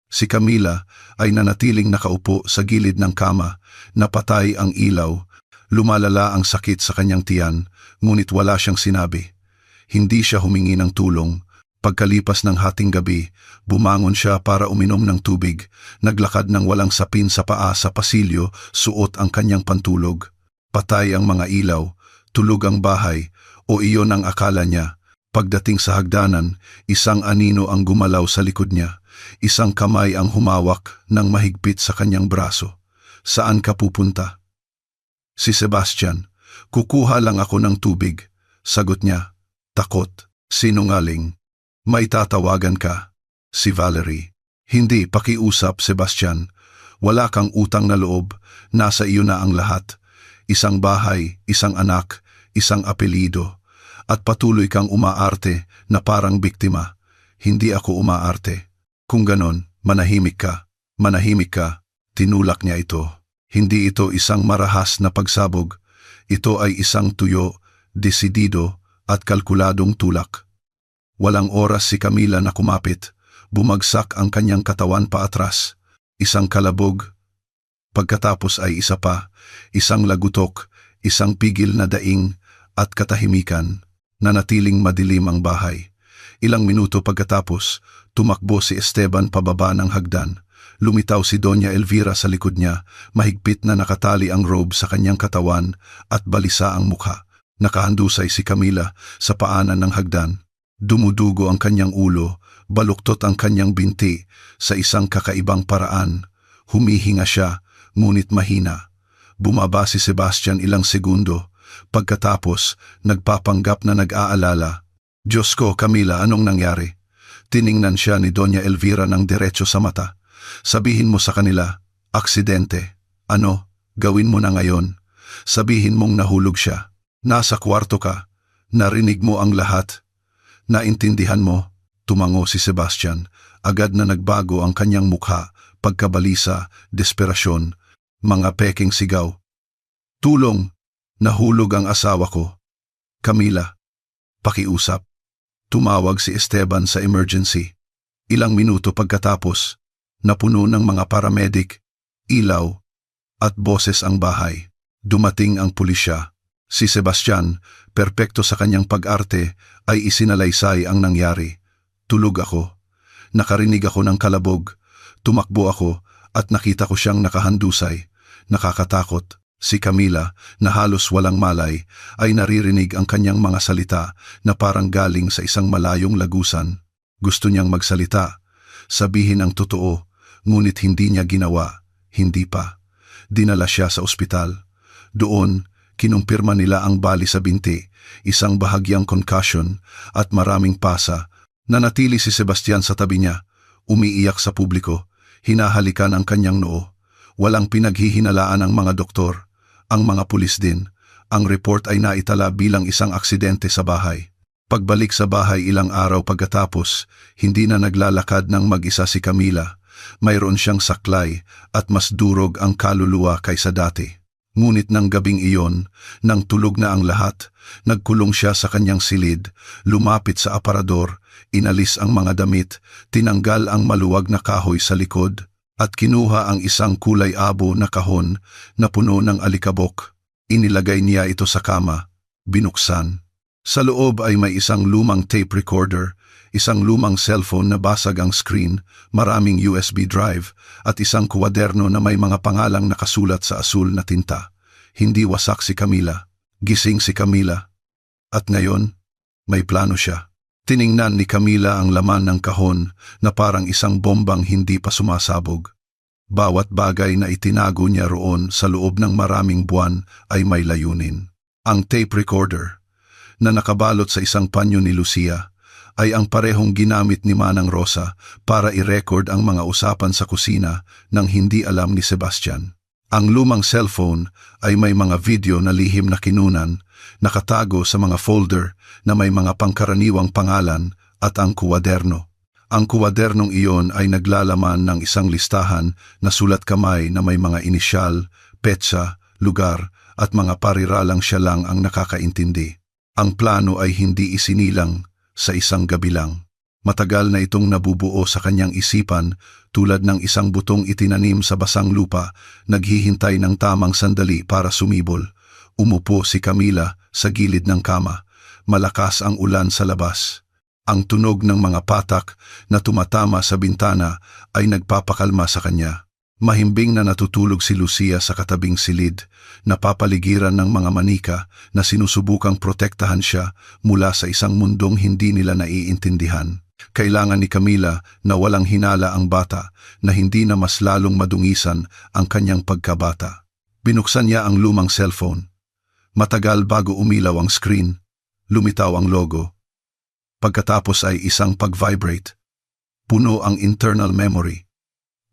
Si Camila ay nanatiling nakaupo sa gilid ng kama, napatay ang ilaw, lumalala ang sakit sa kanyang tiyan, ngunit wala siyang sinabi. Hindi siya humingi ng tulong. Pagkalipas ng hating gabi, bumangon siya para uminom ng tubig, naglakad ng walang sapin sa paa sa pasilyo, suot ang kanyang pantulog. Patay ang mga ilaw, tulog ang bahay, o iyon ang akala niya. Pagdating sa hagdanan, isang anino ang gumalaw sa likod niya. Isang kamay ang humawak ng mahigpit sa kanyang braso. Saan ka pupunta? Si Sebastian, kukuha lang ako ng tubig. Sagot niya, takot, sinungaling. May tatawagan ka. Si Valerie. Hindi, pakiusap, Sebastian. Wala kang utang na loob, nasa iyo na ang lahat. Isang bahay, isang anak, isang apelido. At patuloy kang umaarte na parang biktima. Hindi ako umaarte. Kung ganon, manahimik ka. Manahimik ka. Tinulak niya ito. Hindi ito isang marahas na pagsabog. Ito ay isang tuyo, desidido at kalkuladong tulak. Walang oras si Camila na kumapit. Bumagsak ang kanyang katawan paatras. Isang kalabog. Pagkatapos ay isa pa, isang lagutok, isang pigil na daing at katahimikan. Nanatiling madilim ang bahay. Ilang minuto pagkatapos, tumakbo si Esteban pababa ng hagdan. Lumitaw si Doña Elvira sa likod niya, mahigpit na nakatali ang robe sa kanyang katawan at balisa ang mukha. Nakahandusay si Camila sa paanan ng hagdan. Dumudugo ang kanyang ulo, baluktot ang kanyang binti sa isang kakaibang paraan. Humihinga siya, ngunit mahina. Bumaba si Sebastian ilang segundo. Pagkatapos, nagpapanggap na nag-aalala. Diyos ko, Camila, anong nangyari? Tiningnan siya ni Doña Elvira ng diretso sa mata. Sabihin mo sa kanila, aksidente. Ano, gawin mo na ngayon. Sabihin mong nahulog siya. Nasa kwarto ka. Narinig mo ang lahat. Naintindihan mo? Tumango si Sebastian. Agad na nagbago ang kanyang mukha, pagkabalisa, desperasyon, mga peking sigaw. Tulong! Nahulog ang asawa ko. Camila, pakiusap. Tumawag si Esteban sa emergency. Ilang minuto pagkatapos, napuno ng mga paramedic, ilaw, at boses ang bahay. Dumating ang pulisya. Si Sebastian, perpekto sa kanyang pag-arte, ay isinalaysay ang nangyari. Tulog ako. Nakarinig ako ng kalabog. Tumakbo ako at nakita ko siyang nakahandusay. Nakakatakot. Si Camila, na halos walang malay, ay naririnig ang kanyang mga salita na parang galing sa isang malayong lagusan. Gusto niyang magsalita, sabihin ang totoo, ngunit hindi niya ginawa. Hindi pa. Dinala siya sa ospital. Doon, kinumpirma nila ang bali sa binti, isang bahagyang concussion at maraming pasa. Nanatili si Sebastian sa tabi niya, umiiyak sa publiko, hinahalikan ang kanyang noo. Walang pinaghihinalaan ang mga doktor, ang mga pulis din. Ang report ay naitala bilang isang aksidente sa bahay. Pagbalik sa bahay ilang araw pagkatapos, hindi na naglalakad ng mag-isa si Camila. Mayroon siyang saklay at mas durog ang kaluluwa kaysa dati. Ngunit ng gabing iyon, nang tulog na ang lahat, nagkulong siya sa kanyang silid, lumapit sa aparador, inalis ang mga damit, tinanggal ang maluwag na kahoy sa likod, at kinuha ang isang kulay abo na kahon na puno ng alikabok. Inilagay niya ito sa kama, binuksan. Sa loob ay may isang lumang tape recorder, isang lumang cellphone na basag ang screen, maraming USB drive, at isang kwaderno na may mga pangalang nakasulat sa asul na tinta. Hindi wasak si Camila, gising si Camila. At ngayon, may plano siya. Tiningnan ni Camila ang laman ng kahon na parang isang bombang hindi pa sumasabog. Bawat bagay na itinago niya roon sa loob ng maraming buwan ay may layunin. Ang tape recorder, na nakabalot sa isang panyo ni Lucia, ay ang parehong ginamit ni Manang Rosa para i-record ang mga usapan sa kusina nang hindi alam ni Sebastian. Ang lumang cellphone ay may mga video na lihim na kinunan, nakatago sa mga folder na may mga pangkaraniwang pangalan at ang kuwaderno. Ang kuwadernong iyon ay naglalaman ng isang listahan na sulat kamay na may mga inisyal, petsa, lugar, at mga pariralang siya lang ang nakakaintindi. Ang plano ay hindi isinilang sa isang gabi lang. Matagal na itong nabubuo sa kanyang isipan tulad ng isang butong itinanim sa basang lupa, naghihintay ng tamang sandali para sumibol. Umupo si Camila sa gilid ng kama. Malakas ang ulan sa labas. Ang tunog ng mga patak na tumatama sa bintana ay nagpapakalma sa kanya. Mahimbing na natutulog si Lucia sa katabing silid, napapaligiran ng mga manika na sinusubukang protektahan siya mula sa isang mundong hindi nila naiintindihan. Kailangan ni Camila na walang hinala ang bata, na hindi na mas lalong madungisan ang kanyang pagkabata. Binuksan niya ang lumang cellphone. Matagal bago umilaw ang screen, lumitaw ang logo. Pagkatapos ay isang pag-vibrate. Puno ang internal memory.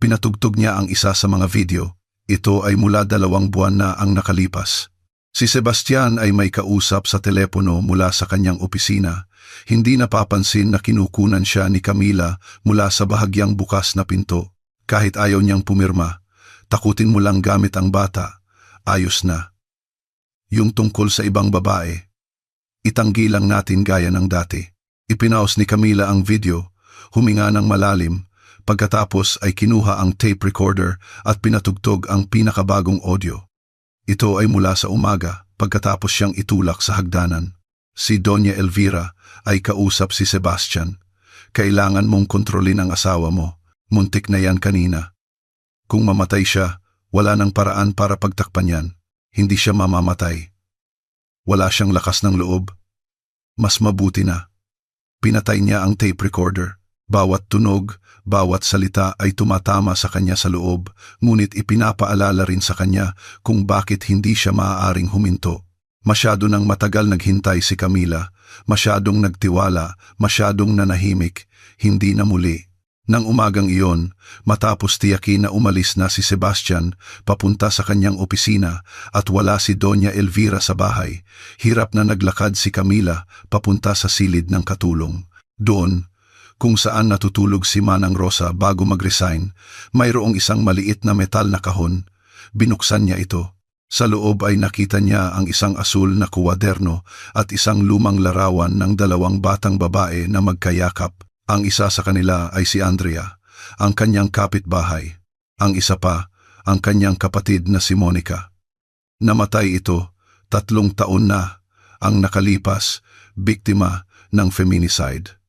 Pinatugtog niya ang isa sa mga video. Ito ay mula 2 buwan na ang nakalipas. Si Sebastian ay may kausap sa telepono mula sa kanyang opisina. Hindi napapansin na kinukunan siya ni Camila mula sa bahagyang bukas na pinto. Kahit ayaw niyang pumirma, takutin mo lang gamit ang bata. Ayos na. Yung tungkol sa ibang babae, itanggi lang natin gaya ng dati. Ipinaos ni Camila ang video, huminga ng malalim. Pagkatapos ay kinuha ang tape recorder at pinatugtog ang pinakabagong audio. Ito ay mula sa umaga pagkatapos siyang itulak sa hagdanan. Si Doña Elvira ay kausap si Sebastian. Kailangan mong kontrolin ang asawa mo. Muntik na yan kanina. Kung mamatay siya, wala nang paraan para pagtakpan yan. Hindi siya mamamatay. Wala siyang lakas ng loob. Mas mabuti na. Pinatay niya ang tape recorder. Bawat tunog, bawat salita ay tumatama sa kanya sa loob, ngunit ipinapaalala rin sa kanya kung bakit hindi siya maaaring huminto. Masyado nang matagal naghintay si Camila, masyadong nagtiwala, masyadong nanahimik, hindi na muli. Nang umagang iyon, matapos tiyakin na umalis na si Sebastian papunta sa kanyang opisina at wala si Doña Elvira sa bahay, hirap na naglakad si Camila papunta sa silid ng katulong. Doon, kung saan natutulog si Manang Rosa bago mag-resign, mayroong isang maliit na metal na kahon. Binuksan niya ito. Sa loob ay nakita niya ang isang asul na kuwaderno at isang lumang larawan ng 2 batang babae na magkayakap. Ang isa sa kanila ay si Andrea, ang kanyang kapitbahay. Ang isa pa, ang kanyang kapatid na si Monica. Namatay ito, 3 taon na, ang nakalipas, biktima ng feminicide.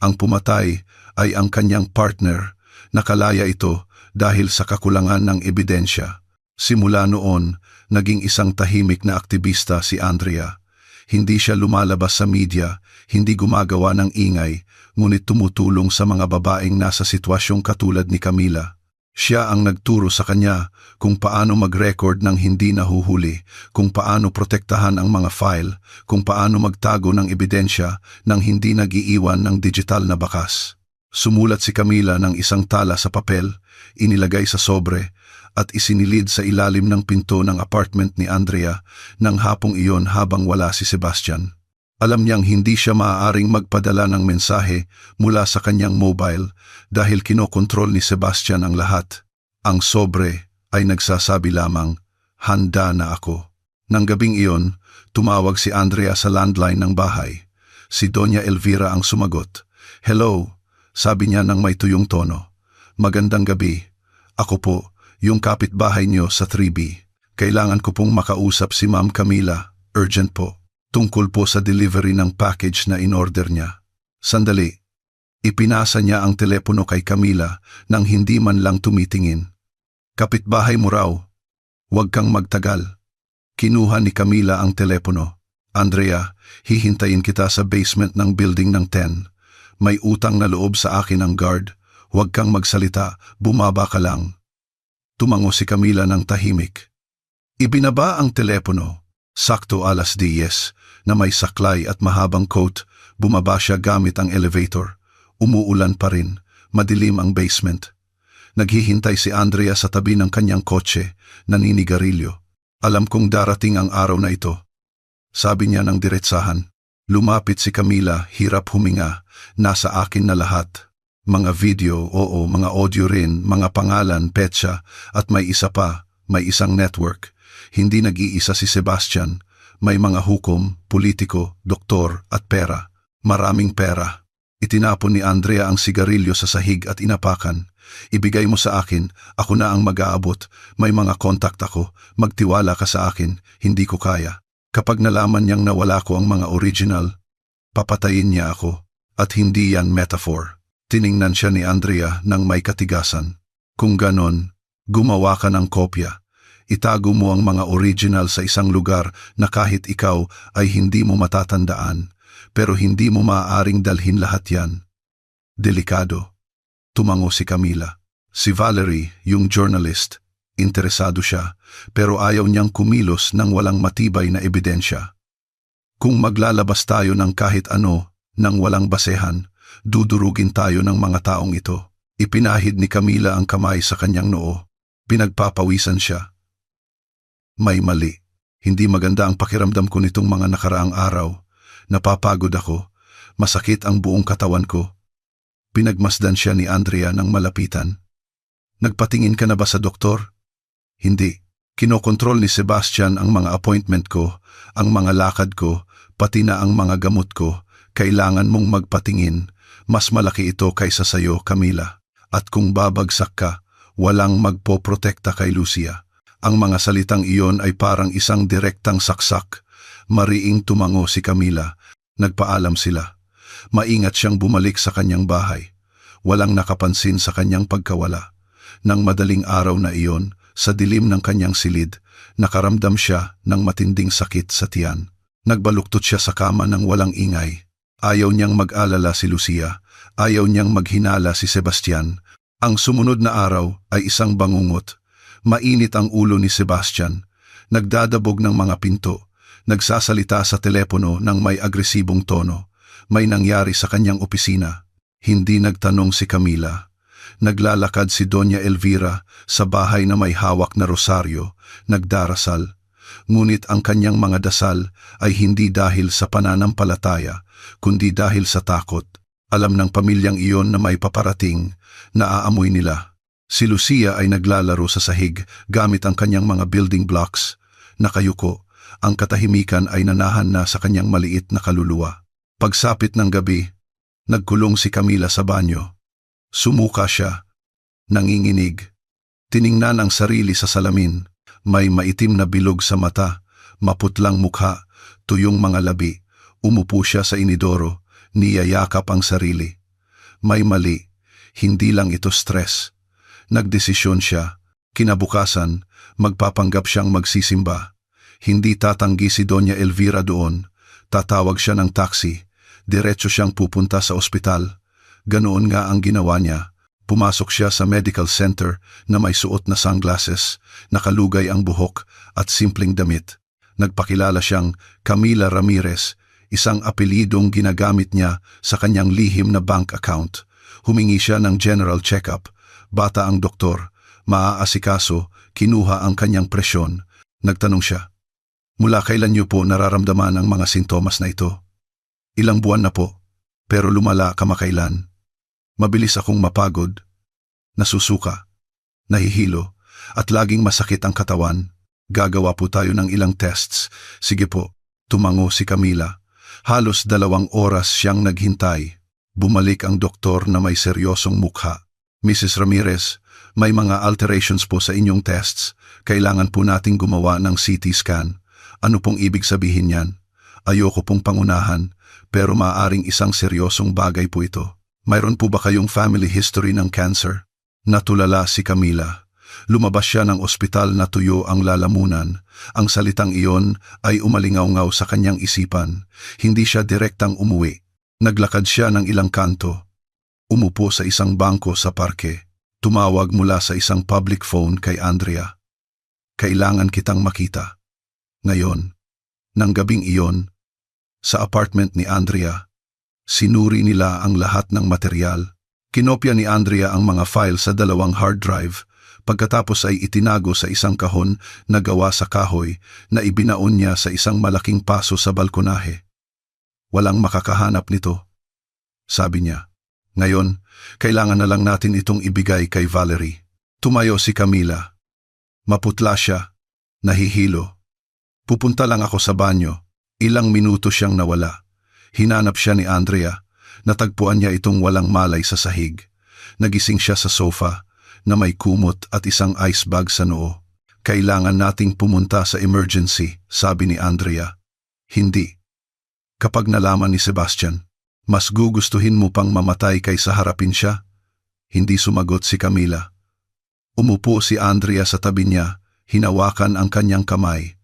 Ang pumatay ay ang kanyang partner, nakalaya ito dahil sa kakulangan ng ebidensya. Simula noon, naging isang tahimik na aktivista si Andrea. Hindi siya lumalabas sa media, hindi gumagawa ng ingay, ngunit tumutulong sa mga babaeng nasa sitwasyong katulad ni Camila. Siya ang nagturo sa kanya kung paano mag-record ng hindi nahuhuli, kung paano protektahan ang mga file, kung paano magtago ng ebidensya nang hindi nag-iiwan ng digital na bakas. Sumulat si Camila ng isang tala sa papel, inilagay sa sobre, at isinilid sa ilalim ng pinto ng apartment ni Andrea nang hapong iyon habang wala si Sebastian. Alam niyang hindi siya maaaring magpadala ng mensahe mula sa kanyang mobile dahil kinokontrol ni Sebastian ang lahat. Ang sobre ay nagsasabi lamang, "Handa na ako." Nang gabing iyon, tumawag si Andrea sa landline ng bahay. Si Doña Elvira ang sumagot. "Hello," sabi niya ng may tuyong tono. "Magandang gabi. Ako po, yung kapitbahay niyo sa 3B. Kailangan ko pong makausap si Ma'am Camila. Urgent po. Tungkol po sa delivery ng package na in-order niya." Sandali. Ipinasa niya ang telepono kay Camila nang hindi man lang tumitingin. "Kapitbahay mo raw. Huwag kang magtagal." Kinuha ni Camila ang telepono. "Andrea, hihintayin kita sa basement ng building ng 10. May utang na loob sa akin ang guard. Huwag kang magsalita, bumaba ka lang." Tumango si Camila ng tahimik. Ibinaba ang telepono. Sakto 10:00 na may saklay at mahabang coat, bumaba siya gamit ang elevator. Umuulan pa rin, madilim ang basement. Naghihintay si Andrea sa tabi ng kanyang kotse, naninigarilyo. "Alam kong darating ang araw na ito," sabi niya ng diretsahan. Lumapit si Camila, hirap huminga. "Nasa akin na lahat. Mga video, oo, mga audio rin, mga pangalan, petsa, at may isa pa, may isang network. Hindi nag-iisa si Sebastian. May mga hukom, politiko, doktor at pera. Maraming pera. Itinapon ni Andrea ang sigarilyo sa sahig at inapakan. Ibigay mo sa akin, ako na ang mag-aabot. May mga kontak ako, magtiwala ka sa akin, hindi ko kaya. Kapag nalaman niyang nawala ko ang mga original, papatayin niya ako. At hindi yan metaphor. Tiningnan siya ni Andrea nang may katigasan. Kung ganon, gumawa ka ng kopya. Itago mo ang mga original sa isang lugar na kahit ikaw ay hindi mo matatandaan, pero hindi mo maaaring dalhin lahat yan. Delikado. Tumango si Camila. Si Valerie, yung journalist, interesado siya, pero ayaw niyang kumilos nang walang matibay na ebidensya. Kung maglalabas tayo ng kahit ano, nang walang basehan, dudurugin tayo ng mga taong ito. Ipinahid ni Camila ang kamay sa kanyang noo. Pinagpapawisan siya. May mali. Hindi maganda ang pakiramdam ko nitong mga nakaraang araw. Napapagod ako. Masakit ang buong katawan ko. Pinagmasdan siya ni Andrea nang malapitan. Nagpatingin ka na ba sa doktor? Hindi. Kinokontrol ni Sebastian ang mga appointment ko, ang mga lakad ko, pati na ang mga gamot ko. Kailangan mong magpatingin. Mas malaki ito kaysa sayo, Camila. At kung babagsak ka, walang magpoprotekta kay Lucia. Ang mga salitang iyon ay parang isang direktang saksak. Mariing tumango si Camila. Nagpaalam sila. Maingat siyang bumalik sa kanyang bahay. Walang nakapansin sa kanyang pagkawala. Nang madaling araw na iyon, sa dilim ng kanyang silid, nakaramdam siya ng matinding sakit sa tiyan. Nagbaluktot siya sa kama ng walang ingay. Ayaw niyang mag-alala si Lucia. Ayaw niyang maghinala si Sebastian. Ang sumunod na araw ay isang bangungot. Mainit ang ulo ni Sebastian. Nagdadabog ng mga pinto. Nagsasalita sa telepono ng may agresibong tono. May nangyari sa kanyang opisina. Hindi nagtanong si Camila. Naglalakad si Doña Elvira sa bahay na may hawak na rosaryo. Nagdarasal. Ngunit ang kanyang mga dasal ay hindi dahil sa pananampalataya, kundi dahil sa takot. Alam ng pamilyang iyon na may paparating, naaamoy nila. Si Lucia ay naglalaro sa sahig gamit ang kanyang mga building blocks. Nakayuko, ang katahimikan ay nanahan na sa kanyang maliit na kaluluwa. Pagsapit ng gabi, nagkulong si Camila sa banyo. Sumuka siya, nanginginig. Tiningnan ang sarili sa salamin. May maitim na bilog sa mata, maputlang mukha, tuyong mga labi. Umupo siya sa inidoro, niyayakap ang sarili. May mali, hindi lang ito stress. Nagdesisyon siya, kinabukasan, magpapanggap siyang magsisimba. Hindi tatanggi si Doña Elvira doon, tatawag siya ng taxi, diretso siyang pupunta sa ospital. Ganoon nga ang ginawa niya. Pumasok siya sa medical center na may suot na sunglasses, nakalugay ang buhok at simpleng damit. Nagpakilala siyang Camila Ramirez, isang apelidong ginagamit niya sa kanyang lihim na bank account. Humingi siya ng general check-up. Bata ang doktor, maaasikaso, kinuha ang kanyang presyon. Nagtanong siya, mula kailan niyo po nararamdaman ang mga sintomas na ito? Ilang buwan na po, pero lumala kamakailan. Mabilis akong mapagod, nasusuka, nahihilo, at laging masakit ang katawan. Gagawa po tayo ng ilang tests. Sige po, tumango si Camila. Halos 2 oras siyang naghintay. Bumalik ang doktor na may seryosong mukha. Mrs. Ramirez, may mga alterations po sa inyong tests. Kailangan po nating gumawa ng CT scan. Ano pong ibig sabihin yan? Ayoko pong pangunahan, pero maaaring isang seryosong bagay po ito. Mayroon po ba kayong family history ng cancer? Natulala si Camila. Lumabas siya ng ospital na tuyo ang lalamunan. Ang salitang iyon ay umalingaw-ngaw sa kanyang isipan. Hindi siya direktang umuwi. Naglakad siya ng ilang kanto. Umupo sa isang bangko sa parke. Tumawag mula sa isang public phone kay Andrea. Kailangan kitang makita. Ngayon, ng gabing iyon, sa apartment ni Andrea, sinuri nila ang lahat ng material. Kinopya ni Andrea ang mga file sa 2 hard drive, pagkatapos ay itinago sa isang kahon na gawa sa kahoy na ibinaon niya sa isang malaking paso sa balkonahe. Walang makakahanap nito, sabi niya. Ngayon, kailangan na lang natin itong ibigay kay Valerie. Tumayo si Camila. Maputla siya, nahihilo. Pupunta lang ako sa banyo. Ilang minuto siyang nawala. Hinanap siya ni Andrea. Natagpuan niya itong walang malay sa sahig. Nagising siya sa sofa na may kumot at isang ice bag sa noo. Kailangan nating pumunta sa emergency, sabi ni Andrea. Hindi. Kapag nalaman ni Sebastian, mas gugustuhin mo pang mamatay kaysa harapin siya? Hindi sumagot si Camila. Umupo si Andrea sa tabi niya, hinawakan ang kanyang kamay.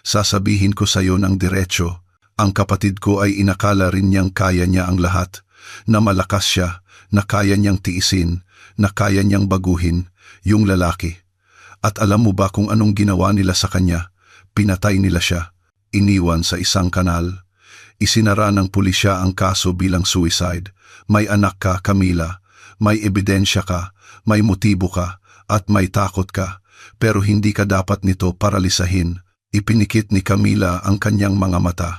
Sasabihin ko sa iyo ng diretso, ang kapatid ko ay inakala rin niyang kaya niya ang lahat, na malakas siya, na kaya niyang tiisin, na kaya niyang baguhin, yung lalaki. At alam mo ba kung anong ginawa nila sa kanya? Pinatay nila siya, iniwan sa isang kanal. Isinara ng pulisya ang kaso bilang suicide. May anak ka, Camila, may ebidensya ka, may motibo ka, at may takot ka, pero hindi ka dapat nito paralisahin. Ipinikit ni Camila ang kanyang mga mata.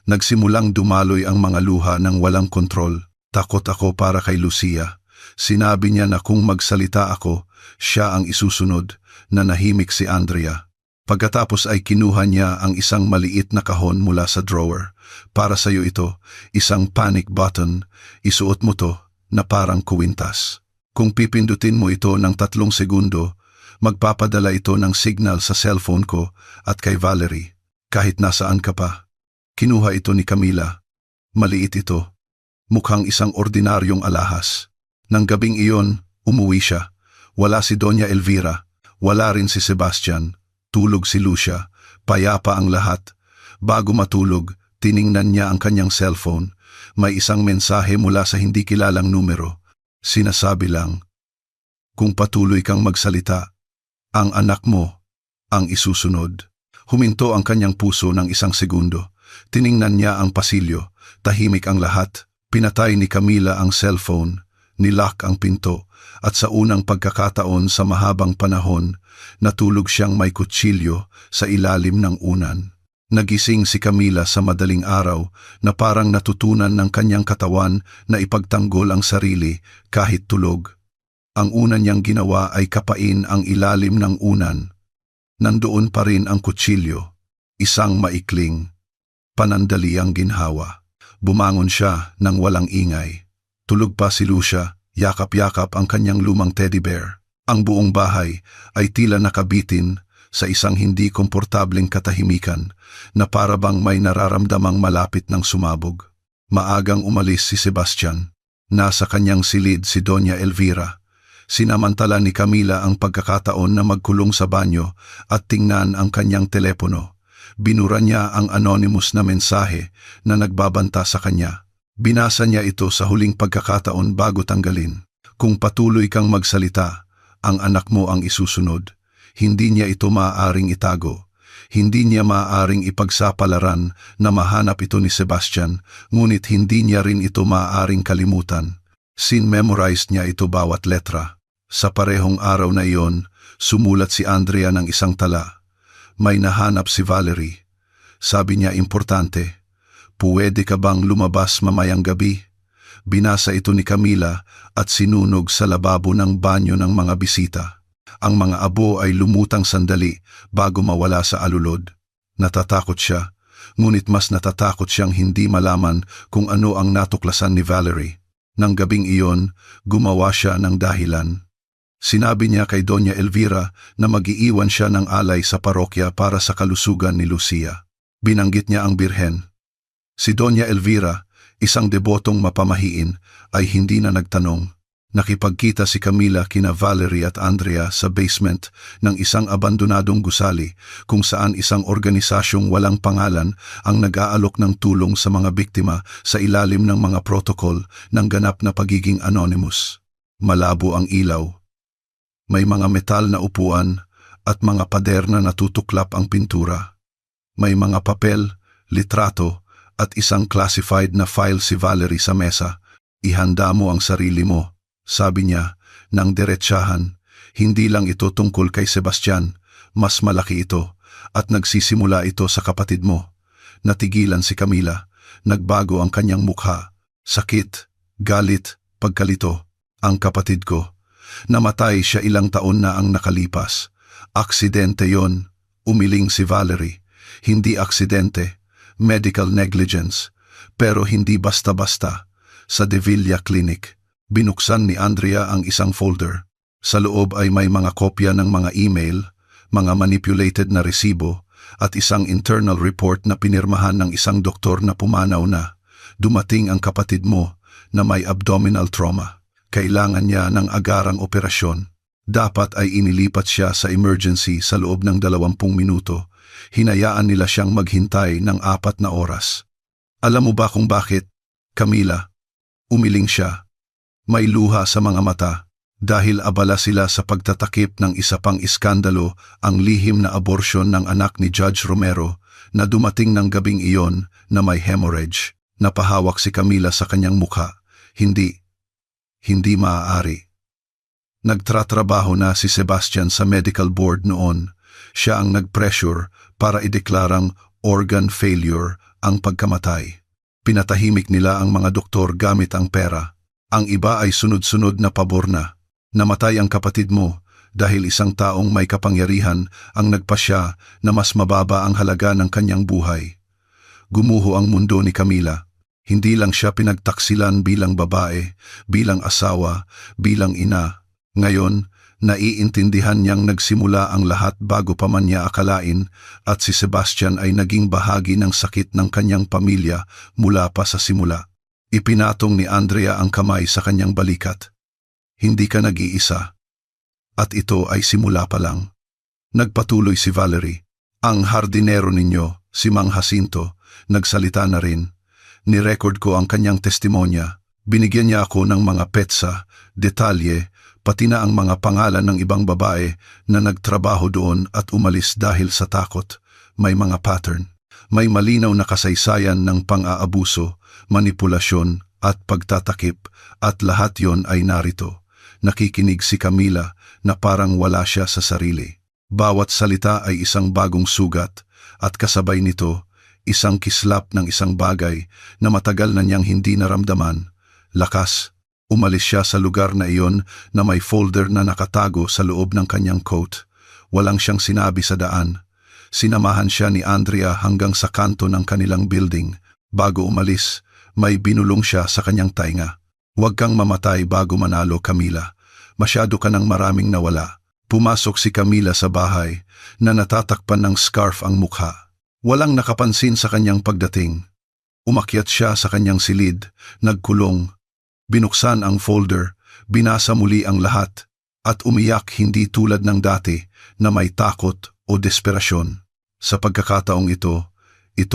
Nagsimulang dumaloy ang mga luha ng walang kontrol. Takot ako para kay Lucia. Sinabi niya na kung magsalita ako, siya ang isusunod. Nanahimik si Andrea. Pagkatapos ay kinuha niya ang isang maliit na kahon mula sa drawer. Para sa iyo ito, isang panic button. Isuot mo to na parang kuwintas. Kung pipindutin mo ito ng 3 segundo, magpapadala ito ng signal sa cellphone ko at kay Valerie, kahit nasaan ka pa. Kinuha ito ni Camila. Maliit ito. Mukhang isang ordinaryong alahas. Nang gabing iyon, umuwi siya. Wala si Doña Elvira. Wala rin si Sebastian. Tulog si Lucia. Payapa ang lahat. Bago matulog, tiningnan niya ang kanyang cellphone. May isang mensahe mula sa hindi kilalang numero. Sinasabi lang, kung patuloy kang magsalita, ang anak mo ang isusunod. Huminto ang kanyang puso ng 1 segundo. Tiningnan niya ang pasilyo. Tahimik ang lahat. Pinatay ni Camila ang cellphone. Nilock ang pinto. At sa unang pagkakataon sa mahabang panahon, natulog siyang may kutsilyo sa ilalim ng unan. Nagising si Camila sa madaling araw na parang natutunan ng kanyang katawan na ipagtanggol ang sarili kahit tulog. Ang una niyang ginawa ay kapain ang ilalim ng unan. Nandoon pa rin ang kutsilyo, isang maikling, panandaliang ginhawa. Bumangon siya nang walang ingay. Tulog pa si Lucia, yakap-yakap ang kanyang lumang teddy bear. Ang buong bahay ay tila nakabitin sa isang hindi komportableng katahimikan na parabang may nararamdamang malapit ng sumabog. Maagang umalis si Sebastian. Nasa kanyang silid si Doña Elvira. Sinamantala ni Camila ang pagkakataon na magkulong sa banyo at tingnan ang kanyang telepono. Binura niya ang anonymous na mensahe na nagbabanta sa kanya. Binasa niya ito sa huling pagkakataon bago tanggalin. Kung patuloy kang magsalita, ang anak mo ang isusunod. Hindi niya ito maaaring itago. Hindi niya maaaring ipagsapalaran na mahanap ito ni Sebastian, ngunit hindi niya rin ito maaaring kalimutan. Sin-memorize niya ito bawat letra. Sa parehong araw na iyon, sumulat si Andrea ng isang tala. May nahanap si Valerie. Sabi niya importante, "Puwede ka bang lumabas mamayang gabi?" Binasa ito ni Camila at sinunog sa lababo ng banyo ng mga bisita. Ang mga abo ay lumutang sandali bago mawala sa alulod. Natatakot siya, ngunit mas natatakot siyang hindi malaman kung ano ang natuklasan ni Valerie. Nang gabing iyon, gumawa siya ng dahilan. Sinabi niya kay Doña Elvira na mag-iiwan siya ng alay sa parokya para sa kalusugan ni Lucia. Binanggit niya ang Birhen. Si Doña Elvira, isang debotong mapamahiin, ay hindi na nagtanong. Nakipagkita si Camila kina Valerie at Andrea sa basement ng isang abandonadong gusali kung saan isang organisasyong walang pangalan ang nag-aalok ng tulong sa mga biktima sa ilalim ng mga protocol ng ganap na pagiging anonymous. Malabo ang ilaw. May mga metal na upuan at mga pader na natutuklap ang pintura. May mga papel, litrato at isang classified na file si Valerie sa mesa. Ihanda mo ang sarili mo, sabi niya, nang diretsahan. Hindi lang ito tungkol kay Sebastian, mas malaki ito at nagsisimula ito sa kapatid mo. Natigilan si Camila, nagbago ang kanyang mukha. Sakit, galit, pagkalito. Ang kapatid ko. Namatay siya ilang taon na ang nakalipas. Aksidente yon, umiling si Valerie. Hindi aksidente, medical negligence. Pero hindi basta-basta. Sa Devilla Clinic, binuksan ni Andrea ang isang folder. Sa loob ay may mga kopya ng mga email, mga manipulated na resibo, at isang internal report na pinirmahan ng isang doktor na pumanaw na. Dumating ang kapatid mo na may abdominal trauma. Kailangan niya ng agarang operasyon. Dapat ay inilipat siya sa emergency sa loob ng 20 minuto. Hinayaan nila siyang maghintay ng 4 na oras. Alam mo ba kung bakit? Camila. Umiling siya. May luha sa mga mata. Dahil abala sila sa pagtatakip ng isa pang iskandalo, ang lihim na abortion ng anak ni Judge Romero na dumating ng gabing iyon na may hemorrhage. Napahawak si Camila sa kanyang mukha. Hindi maaari. Nagtratrabaho na si Sebastian sa medical board noon. Siya ang nag-pressure para ideklarang organ failure ang pagkamatay. Pinatahimik nila ang mga doktor gamit ang pera. Ang iba ay sunod-sunod na pabor na. Namatay ang kapatid mo dahil isang taong may kapangyarihan ang nagpasya na mas mababa ang halaga ng kanyang buhay. Gumuho ang mundo ni Camila. Hindi lang siya pinagtaksilan bilang babae, bilang asawa, bilang ina. Ngayon, naiintindihan niyang nagsimula ang lahat bago pa man niya akalain at si Sebastian ay naging bahagi ng sakit ng kanyang pamilya mula pa sa simula. Ipinatong ni Andrea ang kamay sa kanyang balikat. Hindi ka nag-iisa. At ito ay simula pa lang. Nagpatuloy si Valerie. Ang hardinero ninyo, si Mang Jacinto, nagsalita na rin. Nirecord ko ang kanyang testimonya. Binigyan niya ako ng mga petsa, detalye, pati na ang mga pangalan ng ibang babae na nagtrabaho doon at umalis dahil sa takot. May mga pattern. May malinaw na kasaysayan ng pang-aabuso, manipulasyon at pagtatakip at lahat yon ay narito. Nakikinig si Camila na parang wala siya sa sarili. Bawat salita ay isang bagong sugat at kasabay nito, isang kislap ng isang bagay na matagal na niyang hindi naramdaman. Lakas. Umalis siya sa lugar na iyon na may folder na nakatago sa loob ng kanyang coat. Walang siyang sinabi sa daan. Sinamahan siya ni Andrea hanggang sa kanto ng kanilang building. Bago umalis, may binulong siya sa kanyang tainga. Huwag kang mamatay bago manalo, Camila. Masyado ka ng maraming nawala. Pumasok si Camila sa bahay na natatakpan ng scarf ang mukha. Walang nakapansin sa kanyang pagdating. Umakyat siya sa kanyang silid, nagkulong. Binuksan ang folder, binasa muli ang lahat, at umiyak hindi tulad ng dati na may takot o desperasyon. Sa pagkakataong ito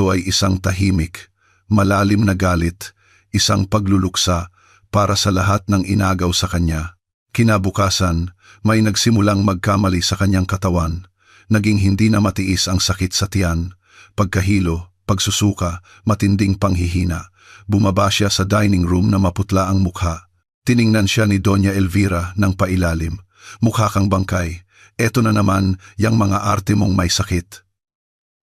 ay isang tahimik, malalim na galit, isang pagluluksa para sa lahat ng inagaw sa kanya. Kinabukasan, may nagsimulang magkamali sa kanyang katawan, naging hindi na matiis ang sakit sa tiyan, pagkahilo, pagsusuka, matinding panghihina. Bumaba siya sa dining room na maputla ang mukha. Tiningnan siya ni Doña Elvira ng pailalim. Mukha kang bangkay. Eto na naman yang mga arte mong may sakit.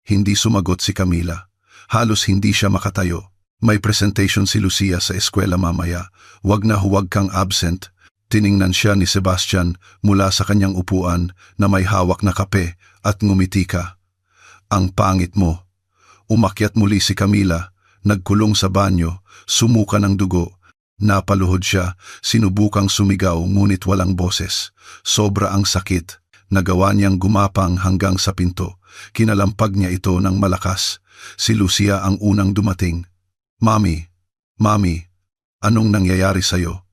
Hindi sumagot si Camila. Halos hindi siya makatayo. May presentation si Lucia sa eskwela mamaya. Huwag kang absent. Tiningnan siya ni Sebastian mula sa kanyang upuan na may hawak na kape at ngumiti ka. Ang pangit mo. Umakyat muli si Camila. Nagkulong sa banyo, sumuka ng dugo. Napaluhod siya, sinubukang sumigaw ngunit walang boses. Sobra ang sakit. Nagawa niyang gumapang hanggang sa pinto. Kinalampag niya ito ng malakas. Si Lucia ang unang dumating. Mami, anong nangyayari sa'yo?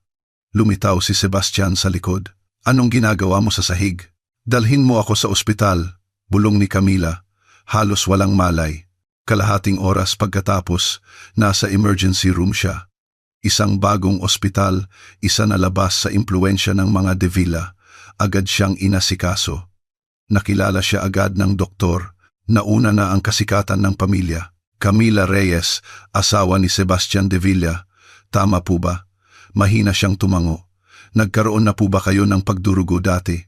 Lumitaw si Sebastian sa likod. Anong ginagawa mo sa sahig? Dalhin mo ako sa ospital, bulong ni Camila. Halos walang malay. Kalahating oras pagkatapos, nasa emergency room siya. Isang bagong ospital, isa na labas sa impluensya ng mga Devilla. Agad siyang inasikaso. Nakilala siya agad ng doktor. Nauna na ang kasikatan ng pamilya. Camila Reyes, asawa ni Sebastian Devilla. Tama po ba? Mahina siyang tumango. Nagkaroon na po ba kayo ng pagdurugo dati?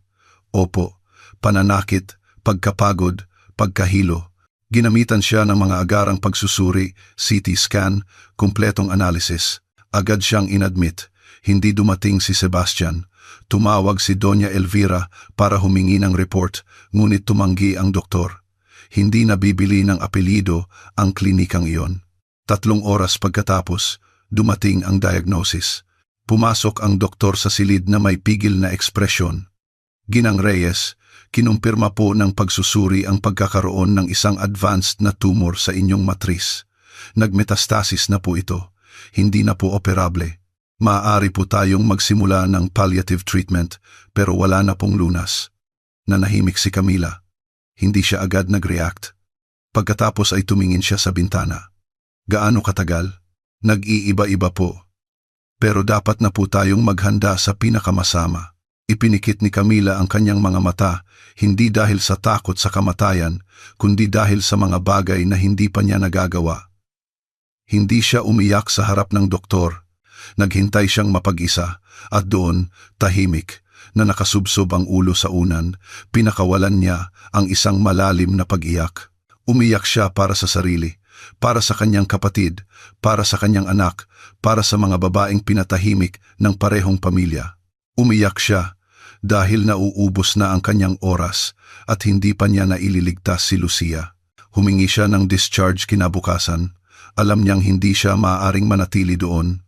Opo. Pananakit, pagkapagod, pagkahilo. Ginamitan siya ng mga agarang pagsusuri, CT scan, kumpletong analysis. Agad siyang inadmit. Hindi dumating si Sebastian. Tumawag si Doña Elvira para humingi ng report, ngunit tumanggi ang doktor. Hindi nabibili ng apelyido ang klinikang iyon. 3 oras pagkatapos, dumating ang diagnosis. Pumasok ang doktor sa silid na may pigil na ekspresyon. Ginang Reyes, kinumpirma po ng pagsusuri ang pagkakaroon ng isang advanced na tumor sa inyong matris. Nagmetastasis na po ito. Hindi na po operable. Maaari po tayong magsimula ng palliative treatment pero wala na pong lunas. Nanahimik si Camila. Hindi siya agad nag-react. Pagkatapos ay tumingin siya sa bintana. Gaano katagal? Nag-iiba-iba po. Pero dapat na po tayong maghanda sa pinakamasama. Ipinikit ni Camila ang kanyang mga mata, hindi dahil sa takot sa kamatayan, kundi dahil sa mga bagay na hindi pa niya nagagawa. Hindi siya umiyak sa harap ng doktor. Naghintay siyang mapag-isa at doon, tahimik, na nakasubsob ang ulo sa unan, pinakawalan niya ang isang malalim na pag-iyak. Umiyak siya para sa sarili, para sa kanyang kapatid, para sa kanyang anak, para sa mga babaeng pinatahimik ng parehong pamilya. Umiyak siya dahil nauubos na ang kanyang oras at hindi pa niya naililigtas si Lucia. Humingi siya ng discharge kinabukasan. Alam niyang hindi siya maaaring manatili doon.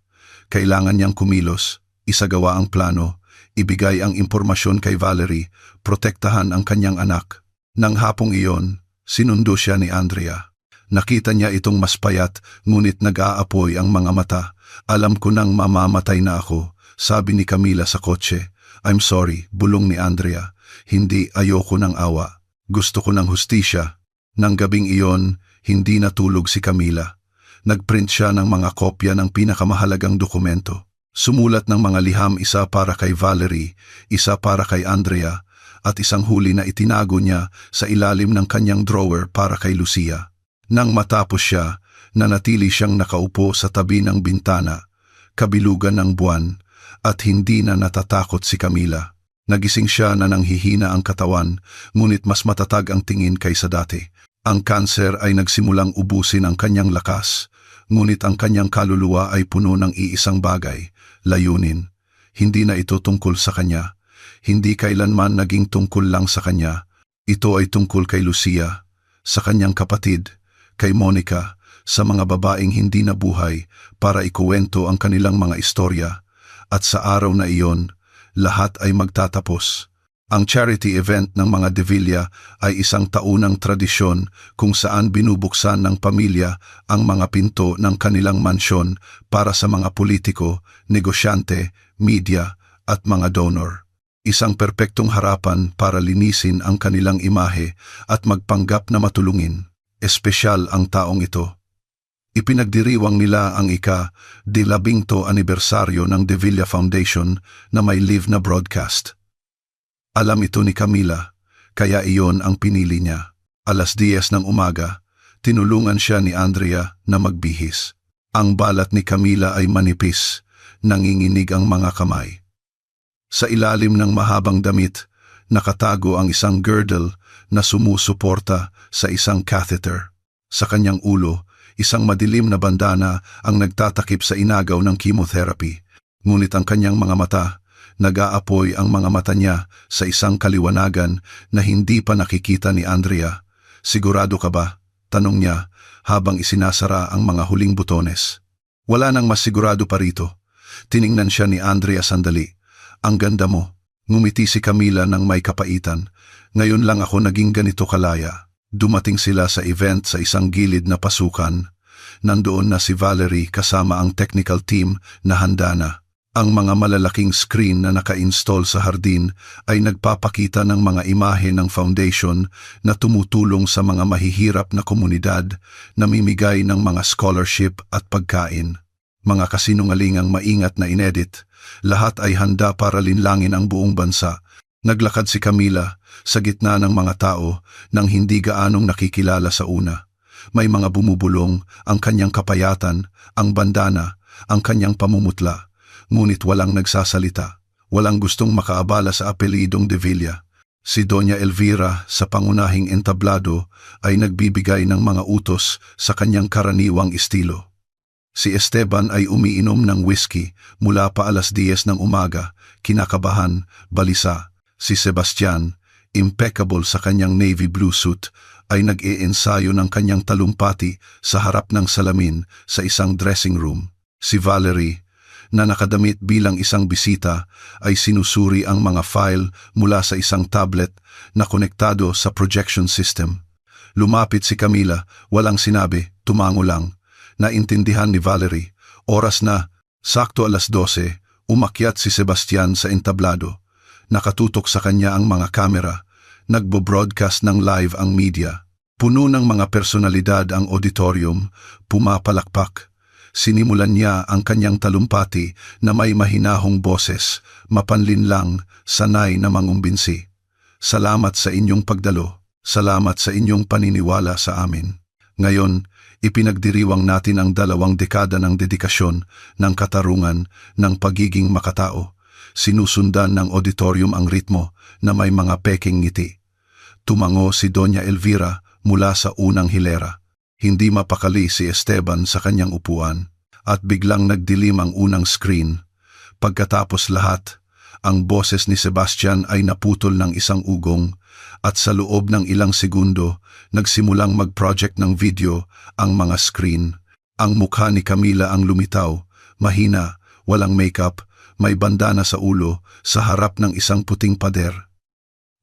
Kailangan niyang kumilos, isagawa ang plano, ibigay ang impormasyon kay Valerie, protektahan ang kanyang anak. Nang hapong iyon, sinundo siya ni Andrea. Nakita niya itong mas payat, ngunit nag-aapoy ang mga mata. Alam ko nang mamamatay na ako, sabi ni Camila sa kotse. I'm sorry, bulong ni Andrea. Hindi, ayoko ng awa. Gusto ko ng hustisya. Nang gabing iyon, hindi natulog si Camila. Nagprint siya ng mga kopya ng pinakamahalagang dokumento. Sumulat ng mga liham, isa para kay Valerie, isa para kay Andrea, at isang huli na itinago niya sa ilalim ng kanyang drawer para kay Lucia. Nang matapos siya, nanatili siyang nakaupo sa tabi ng bintana, kabilugan ng buwan, at hindi na natatakot si Camila. Nagising siya na nanghihina ang katawan, ngunit mas matatag ang tingin kaysa dati. Ang kanser ay nagsimulang ubusin ang kanyang lakas, ngunit ang kanyang kaluluwa ay puno ng iisang bagay, layunin. Hindi na ito tungkol sa kanya. Hindi kailanman naging tungkol lang sa kanya. Ito ay tungkol kay Lucia, sa kanyang kapatid, kay Monica, sa mga babaeng hindi nabuhay para ikuwento ang kanilang mga istorya. At sa araw na iyon, lahat ay magtatapos. Ang charity event ng mga De Villa ay isang taunang tradisyon kung saan binubuksan ng pamilya ang mga pinto ng kanilang mansyon para sa mga politiko, negosyante, media at mga donor. Isang perpektong harapan para linisin ang kanilang imahe at magpanggap na matulungin. Espesyal ang taong ito. Ipinagdiriwang nila ang ika-12 anibersaryo ng De Villa Foundation na may live na broadcast. Alam ito ni Camila, kaya iyon ang pinili niya. 10:00 ng umaga, tinulungan siya ni Andrea na magbihis. Ang balat ni Camila ay manipis, nanginginig ang mga kamay. Sa ilalim ng mahabang damit, nakatago ang isang girdle na sumusuporta sa isang catheter. Sa kanyang ulo, isang madilim na bandana ang nagtatakip sa inagaw ng chemotherapy. Ngunit ang kanyang mga mata, nag-aapoy ang mga mata niya sa isang kaliwanagan na hindi pa nakikita ni Andrea. Sigurado ka ba? Tanong niya habang isinasara ang mga huling butones. Wala nang mas sigurado pa rito. Tiningnan siya ni Andrea sandali. Ang ganda mo. Ngumiti si Camila ng may kapaitan. Ngayon lang ako naging ganito kalaya. Dumating sila sa event sa isang gilid na pasukan. Nandoon na si Valerie kasama ang technical team na handa na. Ang mga malalaking screen na naka-install sa hardin ay nagpapakita ng mga imahe ng foundation na tumutulong sa mga mahihirap na komunidad, namimigay ng mga scholarship at pagkain. Mga kasinungalingang maingat na inedit, lahat ay handa para linlangin ang buong bansa. Naglakad si Camila sa gitna ng mga tao nang hindi gaanong nakikilala sa una. May mga bumubulong, ang kanyang kapayatan, ang bandana, ang kanyang pamumutla. Ngunit walang nagsasalita, walang gustong makaabala sa apelidong De Villa. Si Doña Elvira sa pangunahing entablado ay nagbibigay ng mga utos sa kanyang karaniwang estilo. Si Esteban ay umiinom ng whiskey mula pa 10:00 ng umaga, kinakabahan, balisa. Si Sebastian, impeccable sa kanyang navy blue suit, ay nag-iensayo ng kanyang talumpati sa harap ng salamin sa isang dressing room. Si Valerie, na nakadamit bilang isang bisita, ay sinusuri ang mga file mula sa isang tablet na konektado sa projection system. Lumapit si Camila, walang sinabi, tumango lang. Naintindihan ni Valerie, oras na, sakto 12:00, umakyat si Sebastian sa entablado. Nakatutok sa kanya ang mga kamera, nagbo-broadcast ng live ang media. Puno ng mga personalidad ang auditorium, pumapalakpak. Sinimulan niya ang kanyang talumpati na may mahinahong boses, mapanlinlang, sanay na mangumbinsi. Salamat sa inyong pagdalo, salamat sa inyong paniniwala sa amin. Ngayon, ipinagdiriwang natin ang 2 dekada ng dedikasyon, ng katarungan, ng pagiging makatao. Sinusundan ng auditorium ang ritmo na may mga peking ngiti. Tumango si Doña Elvira mula sa unang hilera. Hindi mapakali si Esteban sa kanyang upuan at biglang nagdilim ang unang screen. Pagkatapos lahat, ang boses ni Sebastian ay naputol ng isang ugong at sa loob ng ilang segundo, nagsimulang mag-project ng video ang mga screen. Ang mukha ni Camila ang lumitaw, mahina, walang makeup, may bandana sa ulo, sa harap ng isang puting pader.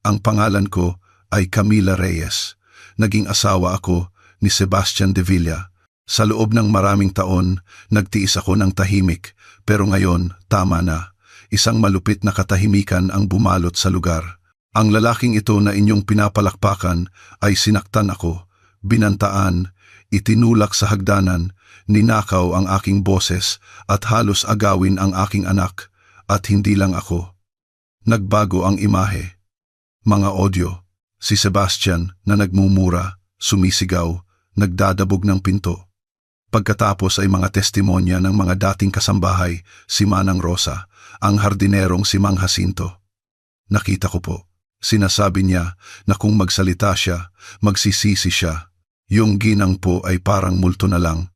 Ang pangalan ko ay Camila Reyes. Naging asawa ako ni Sebastian de Villa. Sa loob ng maraming taon, nagtiis ako ng tahimik, pero ngayon, tama na. Isang malupit na katahimikan ang bumalot sa lugar. Ang lalaking ito na inyong pinapalakpakan ay sinaktan ako, binantaan, itinulak sa hagdanan, ninakaw ang aking boses at halos agawin ang aking anak, at hindi lang ako. Nagbago ang imahe. Mga audio, si Sebastian na nagmumura, sumisigaw, nagdadabog ng pinto. Pagkatapos ay mga testimonya ng mga dating kasambahay, si Manang Rosa, ang hardinerong si Mang Jacinto. Nakita ko po, sinasabi niya na kung magsalita siya, magsisisi siya. Yung ginang po ay parang multo na lang.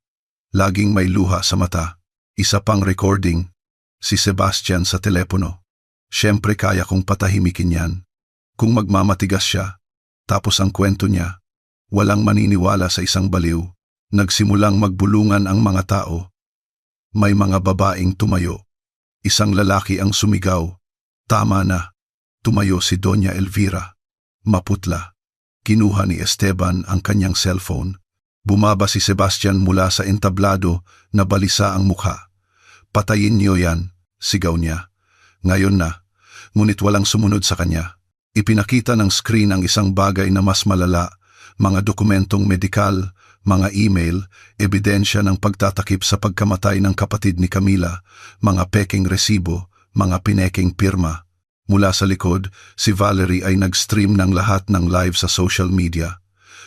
Laging may luha sa mata. Isa pang recording, si Sebastian sa telepono. Siyempre kaya kong patahimikin yan. Kung magmamatigas siya, tapos ang kwento niya, walang maniniwala sa isang baliw. Nagsimulang magbulungan ang mga tao. May mga babaeng tumayo. Isang lalaki ang sumigaw. Tama na. Tumayo si Doña Elvira. Maputla. Kinuha ni Esteban ang kanyang cellphone. Bumaba si Sebastian mula sa entablado na balisa ang mukha. Patayin niyo yan, sigaw niya. Ngayon na, ngunit walang sumunod sa kanya. Ipinakita ng screen ang isang bagay na mas malala, mga dokumentong medikal, mga email, ebidensya ng pagtatakip sa pagkamatay ng kapatid ni Camila, mga peking resibo, mga pineking pirma. Mula sa likod, si Valerie ay nag-stream ng lahat ng live sa social media.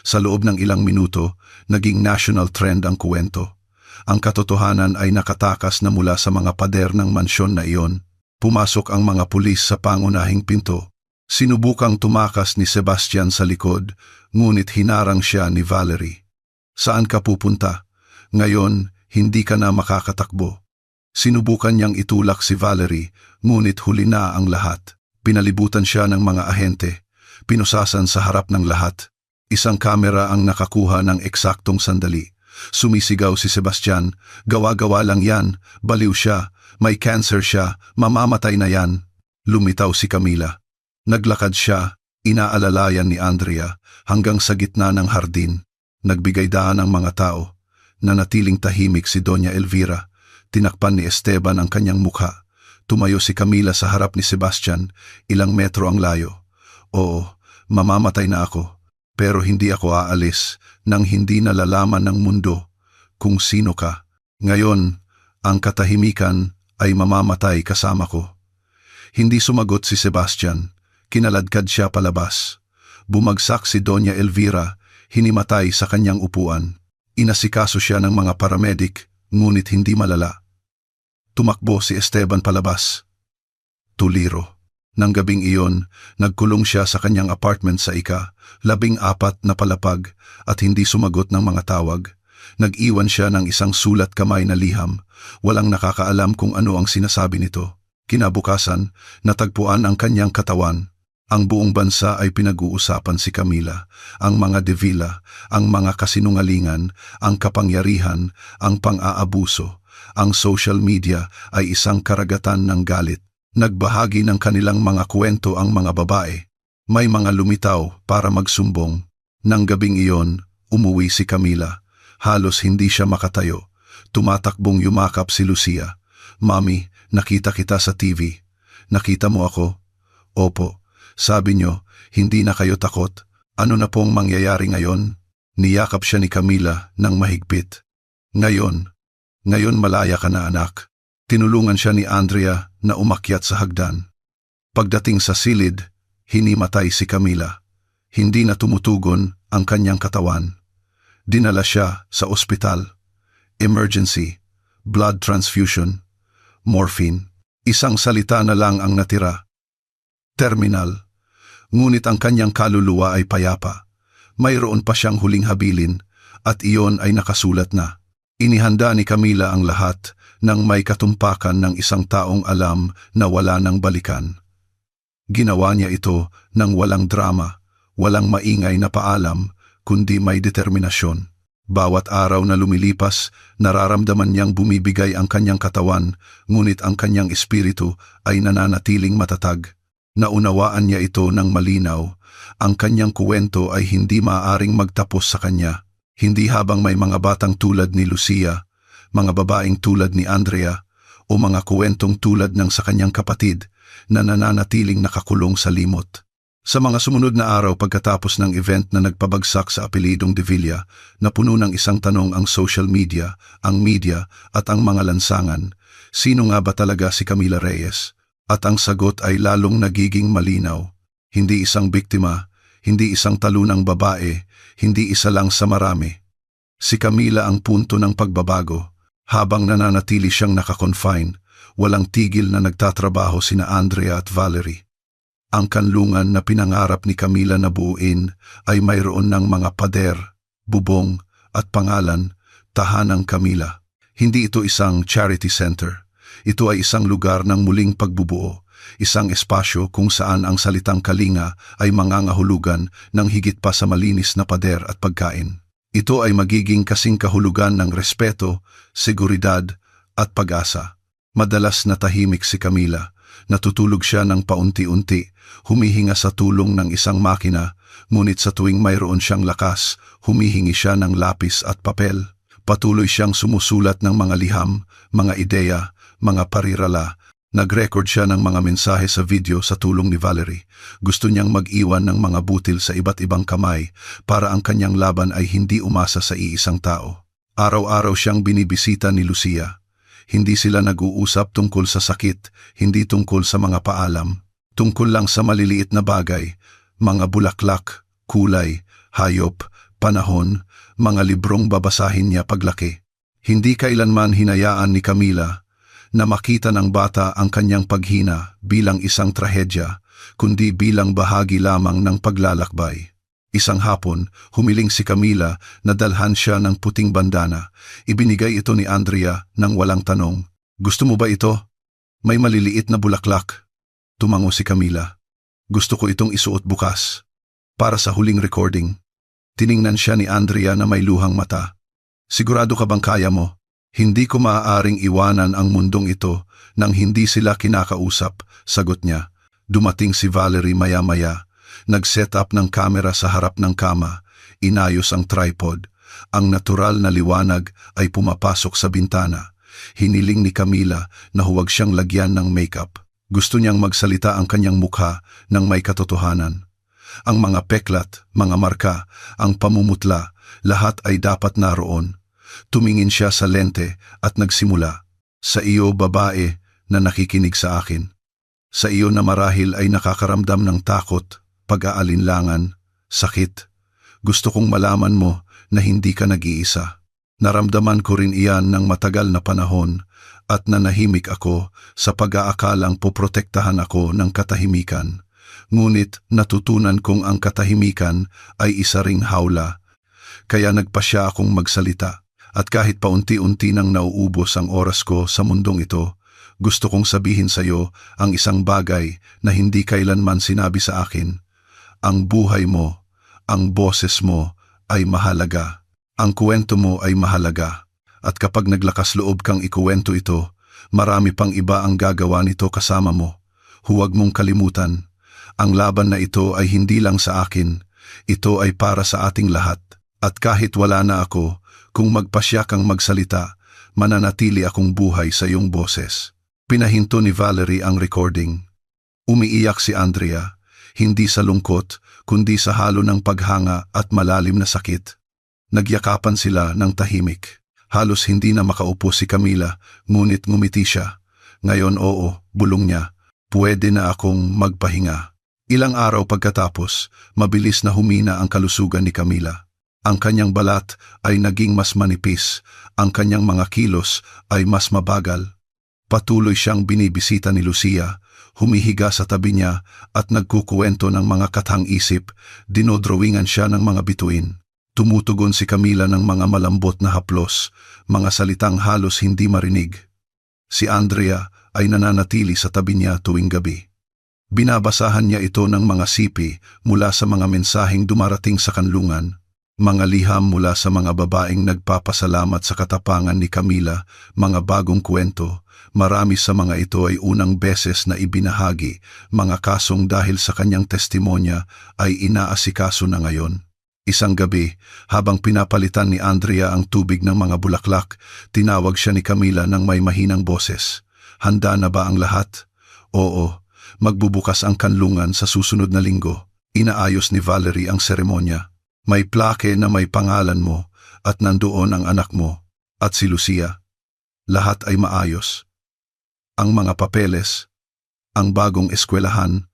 Sa loob ng ilang minuto, naging national trend ang kuwento. Ang katotohanan ay nakatakas na mula sa mga pader ng mansyon na iyon. Pumasok ang mga pulis sa pangunahing pinto. Sinubukang tumakas ni Sebastian sa likod, ngunit hinarang siya ni Valerie. Saan ka pupunta? Ngayon, hindi ka na makakatakbo. Sinubukan niyang itulak si Valerie, ngunit huli na ang lahat. Pinalibutan siya ng mga ahente. Pinusasan sa harap ng lahat. Isang kamera ang nakakuha ng eksaktong sandali. Sumisigaw si Sebastian, gawa-gawa lang yan, baliw siya, may cancer siya, mamamatay na yan. Lumitaw si Camila. Naglakad siya, inaalalayan ni Andrea, hanggang sa gitna ng hardin. Nagbigay daan ang mga tao. Nanatiling tahimik si Doña Elvira. Tinakpan ni Esteban ang kanyang mukha. Tumayo si Camila sa harap ni Sebastian, ilang metro ang layo. Oo, mamamatay na ako. Pero hindi ako aalis nang hindi nalalaman ng mundo kung sino ka. Ngayon, ang katahimikan ay mamamatay kasama ko. Hindi sumagot si Sebastian. Kinaladkad siya palabas. Bumagsak si Doña Elvira, hinimatay sa kanyang upuan. Inasikaso siya ng mga paramedic, ngunit hindi malala. Tumakbo si Esteban palabas. Tuliro. Nang gabing iyon, nagkulong siya sa kanyang apartment sa ika, 14 na palapag at hindi sumagot ng mga tawag. Nag-iwan siya ng isang sulat kamay na liham. Walang nakakaalam kung ano ang sinasabi nito. Kinabukasan, natagpuan ang kanyang katawan. Ang buong bansa ay pinag-uusapan si Camila, ang mga devila, ang mga kasinungalingan, ang kapangyarihan, ang pang-aabuso. Ang social media ay isang karagatan ng galit. Nagbahagi ng kanilang mga kwento ang mga babae. May mga lumitaw para magsumbong. Nang gabing iyon, umuwi si Camila. Halos hindi siya makatayo. Tumatakbong yumakap si Lucia. "Mami, nakita kita sa TV. Nakita mo ako?" "Opo. Sabi nyo, hindi na kayo takot. Ano na pong mangyayari ngayon?" Niyakap siya ni Camila ng mahigpit. Ngayon malaya ka na, anak." Tinulungan siya ni Andrea na umakyat sa hagdan. Pagdating sa silid, hinimatay si Camila. Hindi na tumutugon ang kanyang katawan. Dinala siya sa ospital. Emergency, blood transfusion, morphine. Isang salita na lang ang natira. Terminal. Ngunit ang kanyang kaluluwa ay payapa. Mayroon pa siyang huling habilin at iyon ay nakasulat na. Inihanda ni Camila ang lahat nang may katumpakan ng isang taong alam na wala nang balikan. Ginawa niya ito nang walang drama, walang maingay na paalam, kundi may determinasyon. Bawat araw na lumilipas, nararamdaman niyang bumibigay ang kanyang katawan, ngunit ang kanyang espiritu ay nananatiling matatag. Naunawaan niya ito ng malinaw. Ang kanyang kuwento ay hindi maaaring magtapos sa kanya. Hindi habang may mga batang tulad ni Lucia, mga babaeng tulad ni Andrea, o mga kuwentong tulad ng sa kanyang kapatid na nananatiling nakakulong sa limot. Sa mga sumunod na araw pagkatapos ng event na nagpabagsak sa apelidong De Villa, na puno ng isang tanong ang social media, ang media at ang mga lansangan, sino nga ba talaga si Camila Reyes? At ang sagot ay lalong nagiging malinaw. Hindi isang biktima, hindi isang talunang babae, hindi isa lang sa marami. Si Camila ang punto ng pagbabago. Habang nananatili siyang nakakonfine, walang tigil na nagtatrabaho sina Andrea at Valerie. Ang kanlungan na pinangarap ni Camila na buuin ay mayroon ng mga pader, bubong at pangalan, Tahanang Camila. Hindi ito isang charity center. Ito ay isang lugar ng muling pagbubuo, isang espasyo kung saan ang salitang kalinga ay mangangahulugan ng higit pa sa malinis na pader at pagkain. Ito ay magiging kasing kahulugan ng respeto, seguridad at pag-asa. Madalas na tahimik si Camila. Natutulog siya ng paunti-unti, humihinga sa tulong ng isang makina, ngunit sa tuwing mayroon siyang lakas, humihingi siya ng lapis at papel. Patuloy siyang sumusulat ng mga liham, mga ideya, mga parirala. Nag-record siya ng mga mensahe sa video sa tulong ni Valerie. Gusto niyang mag-iwan ng mga butil sa iba't ibang kamay para ang kanyang laban ay hindi umasa sa iisang tao. Araw-araw siyang binibisita ni Lucia. Hindi sila nag-uusap tungkol sa sakit, hindi tungkol sa mga paalam. Tungkol lang sa maliliit na bagay, mga bulaklak, kulay, hayop, panahon, mga librong babasahin niya paglaki. Hindi kailanman hinayaan ni Camila na makita ng bata ang kanyang paghina bilang isang trahedya, kundi bilang bahagi lamang ng paglalakbay. Isang hapon, humiling si Camila na dalhan siya ng puting bandana. Ibinigay ito ni Andrea nang walang tanong. "Gusto mo ba ito? May maliliit na bulaklak." Tumango si Camila. "Gusto ko itong isuot bukas. Para sa huling recording." Tiningnan siya ni Andrea na may luhang mata. "Sigurado ka bang kaya mo?" "Hindi ko maaaring iwanan ang mundong ito nang hindi sila kinakausap," sagot niya. Dumating si Valerie maya-maya. Nag-set up ng kamera sa harap ng kama. Inayos ang tripod. Ang natural na liwanag ay pumapasok sa bintana. Hiniling ni Camila na huwag siyang lagyan ng makeup. Gusto niyang magsalita ang kanyang mukha ng may katotohanan. Ang mga peklat, mga marka, ang pamumutla, lahat ay dapat naroon. Tumingin siya sa lente at nagsimula. "Sa iyo, babae, na nakikinig sa akin. Sa iyo na marahil ay nakakaramdam ng takot, pag-aalinlangan, sakit. Gusto kong malaman mo na hindi ka nag-iisa. Naramdaman ko rin iyan ng matagal na panahon at nanahimik ako sa pag-aakalang poprotektahan ako ng katahimikan. Ngunit natutunan kong ang katahimikan ay isa ring hawla. Kaya nagpasya akong magsalita. At kahit paunti-unti nang nauubos ang oras ko sa mundong ito, gusto kong sabihin sa iyo ang isang bagay na hindi kailanman sinabi sa akin. Ang buhay mo, ang boses mo ay mahalaga. Ang kwento mo ay mahalaga. At kapag naglakas loob kang ikuwento ito, marami pang iba ang gagawa nito kasama mo. Huwag mong kalimutan. Ang laban na ito ay hindi lang sa akin. Ito ay para sa ating lahat. At kahit wala na ako, kung magpasya kang magsalita, mananatili akong buhay sa iyong boses. Pinahinto ni Valerie ang recording. Umiiyak si Andrea. Hindi sa lungkot, kundi sa halo ng paghanga at malalim na sakit. Nagyakapan sila ng tahimik. Halos hindi na makaupo si Camila, ngunit ngumiti siya. Ngayon oo, bulong niya, pwede na akong magpahinga. Ilang araw pagkatapos, mabilis na humina ang kalusugan ni Camila. Ang kanyang balat ay naging mas manipis, ang kanyang mga kilos ay mas mabagal. Patuloy siyang binibisita ni Lucia, humihiga sa tabi niya at nagkukuwento ng mga kathang-isip, dinodrawingan siya ng mga bituin. Tumutugon si Camila ng mga malambot na haplos, mga salitang halos hindi marinig. Si Andrea ay nananatili sa tabi niya tuwing gabi. Binabasahan niya ito ng mga sipi mula sa mga mensaheng dumarating sa kanlungan, mga liham mula sa mga babaeng nagpapasalamat sa katapangan ni Camila, mga bagong kwento. Marami sa mga ito ay unang beses na ibinahagi, mga kasong dahil sa kanyang testimonya ay inaasikaso na ngayon. Isang gabi, habang pinapalitan ni Andrea ang tubig ng mga bulaklak, tinawag siya ni Camila ng may mahinang boses. Handa na ba ang lahat? Oo, magbubukas ang kanlungan sa susunod na linggo. Inaayos ni Valerie ang seremonya. May plake na may pangalan mo at nandoon ang anak mo at si Lucia. Lahat ay maayos. Ang mga papeles, ang bagong eskwelahan,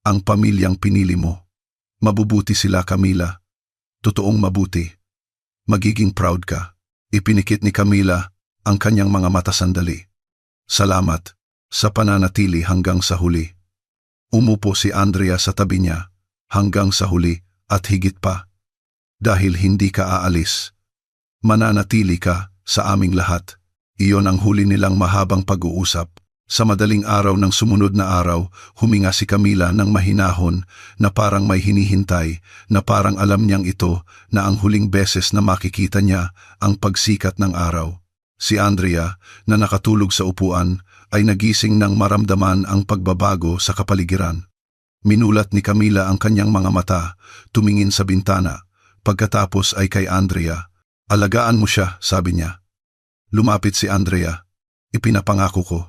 ang pamilyang pinili mo. Mabubuti sila, Camila. Totoong mabuti. Magiging proud ka. Ipinikit ni Camila ang kanyang mga mata sandali. Salamat sa pananatili hanggang sa huli. Umupo si Andrea sa tabi niya hanggang sa huli at higit pa. Dahil hindi ka aalis. Mananatili ka sa aming lahat. Iyon ang huli nilang mahabang pag-uusap. Sa madaling araw ng sumunod na araw, huminga si Camila ng mahinahon na parang may hinihintay, na parang alam niyang ito na ang huling beses na makikita niya ang pagsikat ng araw. Si Andrea, na nakatulog sa upuan, ay nagising nang maramdaman ang pagbabago sa kapaligiran. Minulat ni Camila ang kanyang mga mata, tumingin sa bintana. Pagkatapos ay kay Andrea. Alagaan mo siya, sabi niya. Lumapit si Andrea. Ipinapangako ko.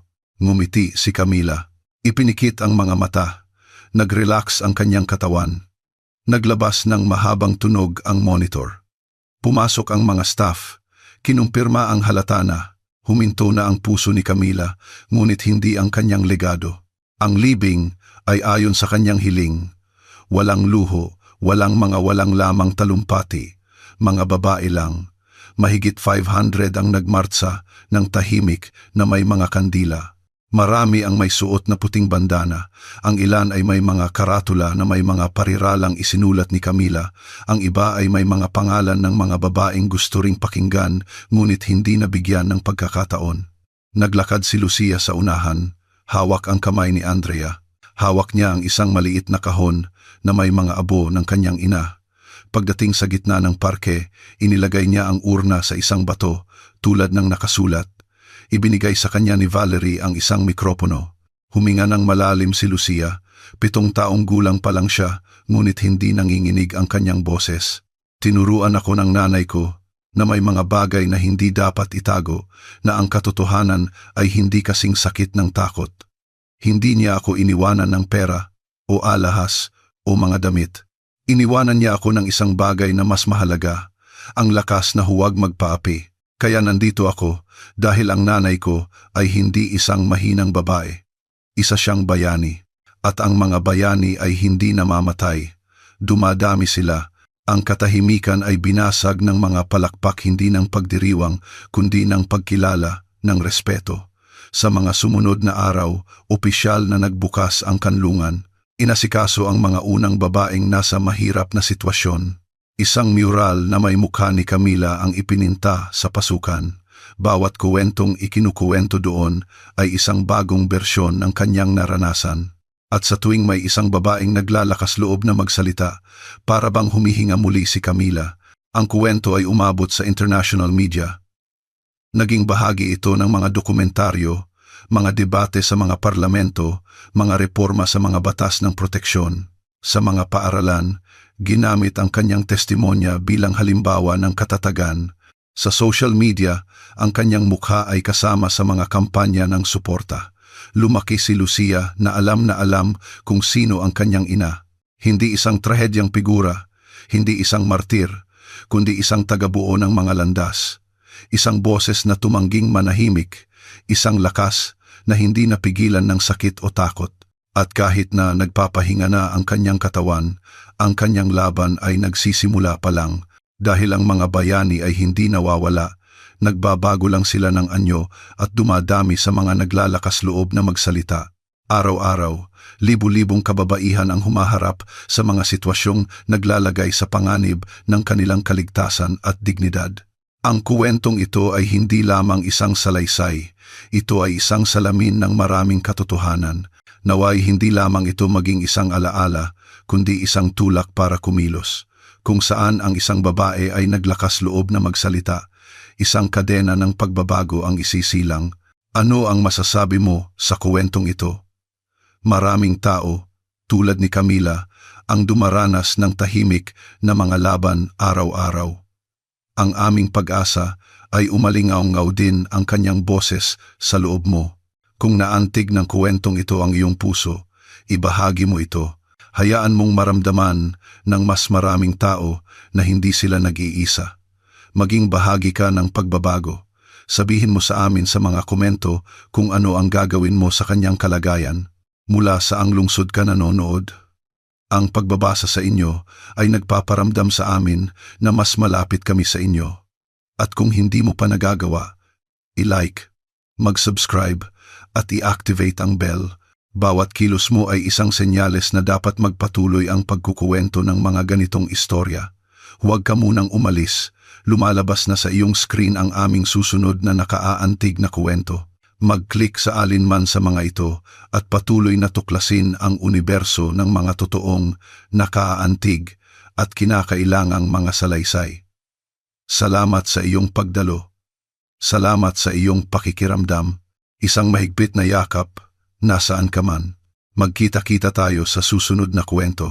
Ngumiti si Camila. Ipinikit ang mga mata. Nag-relax ang kanyang katawan. Naglabas ng mahabang tunog ang monitor. Pumasok ang mga staff. Kinumpirma ang halata na. Huminto na ang puso ni Camila, ngunit hindi ang kanyang legado. Ang libing ay ayon sa kanyang hiling. Walang luho, walang mga walang lamang talumpati. Mga babae lang. Mahigit 500 ang nagmartsa ng tahimik na may mga kandila. Marami ang may suot na puting bandana. Ang ilan ay may mga karatula na may mga pariralang isinulat ni Camila. Ang iba ay may mga pangalan ng mga babaeng gusto ring pakinggan, ngunit hindi nabigyan ng pagkakataon. Naglakad si Lucia sa unahan. Hawak ang kamay ni Andrea. Hawak niya ang isang maliit na kahon na may mga abo ng kanyang ina. Pagdating sa gitna ng parke, inilagay niya ang urna sa isang bato, tulad ng nakasulat. Ibinigay sa kanya ni Valerie ang isang mikropono. Huminga ng malalim si Lucia. 7 taong gulang pa lang siya, ngunit hindi nanginginig ang kanyang boses. Tinuruan ako ng nanay ko na may mga bagay na hindi dapat itago, na ang katotohanan ay hindi kasing sakit ng takot. Hindi niya ako iniwanan ng pera, o alahas, o mga damit. Iniwanan niya ako ng isang bagay na mas mahalaga, ang lakas na huwag magpaapi. Kaya nandito ako dahil ang nanay ko ay hindi isang mahinang babae. Isa siyang bayani. At ang mga bayani ay hindi namamatay. Dumadami sila. Ang katahimikan ay binasag ng mga palakpak hindi ng pagdiriwang kundi ng pagkilala, ng respeto. Sa mga sumunod na araw, opisyal na nagbukas ang kanlungan. Inasikaso ang mga unang babaeng nasa mahirap na sitwasyon. Isang mural na may mukha ni Camila ang ipininta sa pasukan. Bawat kuwentong ikinukuwento doon ay isang bagong bersyon ng kanyang naranasan. At sa tuwing may isang babaeng naglalakas loob na magsalita, para bang humihinga muli si Camila, ang kuwento ay umabot sa international media. Naging bahagi ito ng mga dokumentaryo, mga debate sa mga parlamento, mga reforma sa mga batas ng proteksyon. Sa mga paaralan, ginamit ang kanyang testimonya bilang halimbawa ng katatagan. Sa social media, ang kanyang mukha ay kasama sa mga kampanya ng suporta. Lumaki si Lucia na alam kung sino ang kanyang ina. Hindi isang trahedyang figura, hindi isang martir, kundi isang tagabuo ng mga landas. Isang boses na tumangging manahimik, isang lakas na hindi napigilan ng sakit o takot. At kahit na nagpapahinga na ang kanyang katawan, ang kanyang laban ay nagsisimula pa lang dahil ang mga bayani ay hindi nawawala. Nagbabago lang sila ng anyo at dumadami sa mga naglalakas loob na magsalita. Araw-araw, libu-libong kababaihan ang humaharap sa mga sitwasyong naglalagay sa panganib ng kanilang kaligtasan at dignidad. Ang kuwentong ito ay hindi lamang isang salaysay, ito ay isang salamin ng maraming katotohanan. Naway hindi lamang ito maging isang alaala, kundi isang tulak para kumilos, kung saan ang isang babae ay naglakas loob na magsalita, isang kadena ng pagbabago ang isisilang. Ano ang masasabi mo sa kuwentong ito? Maraming tao, tulad ni Camila, ang dumaranas ng tahimik na mga laban araw-araw. Ang aming pag-asa ay umalingaw-ngaw din ang kanyang boses sa loob mo. Kung naantig ng kuwentong ito ang iyong puso, ibahagi mo ito. Hayaan mong maramdaman ng mas maraming tao na hindi sila nag-iisa. Maging bahagi ka ng pagbabago. Sabihin mo sa amin sa mga komento kung ano ang gagawin mo sa kanyang kalagayan. Mula sa ang lungsod ka nanonood. Ang pagbabasa sa inyo ay nagpaparamdam sa amin na mas malapit kami sa inyo. At kung hindi mo pa nagagawa, i-like, mag-subscribe, at i-activate ang bell. Bawat kilos mo ay isang senyales na dapat magpatuloy ang pagkukuwento ng mga ganitong istorya. Huwag ka munang umalis. Lumalabas na sa iyong screen ang aming susunod na nakaaantig na kuwento. Mag-click sa alinman sa mga ito at patuloy na tuklasin ang universo ng mga totoong nakaaantig at kinakailangang mga salaysay. Salamat sa iyong pagdalo. Salamat sa iyong pakikiramdam. Isang mahigpit na yakap, nasaan ka man. Magkita-kita tayo sa susunod na kwento.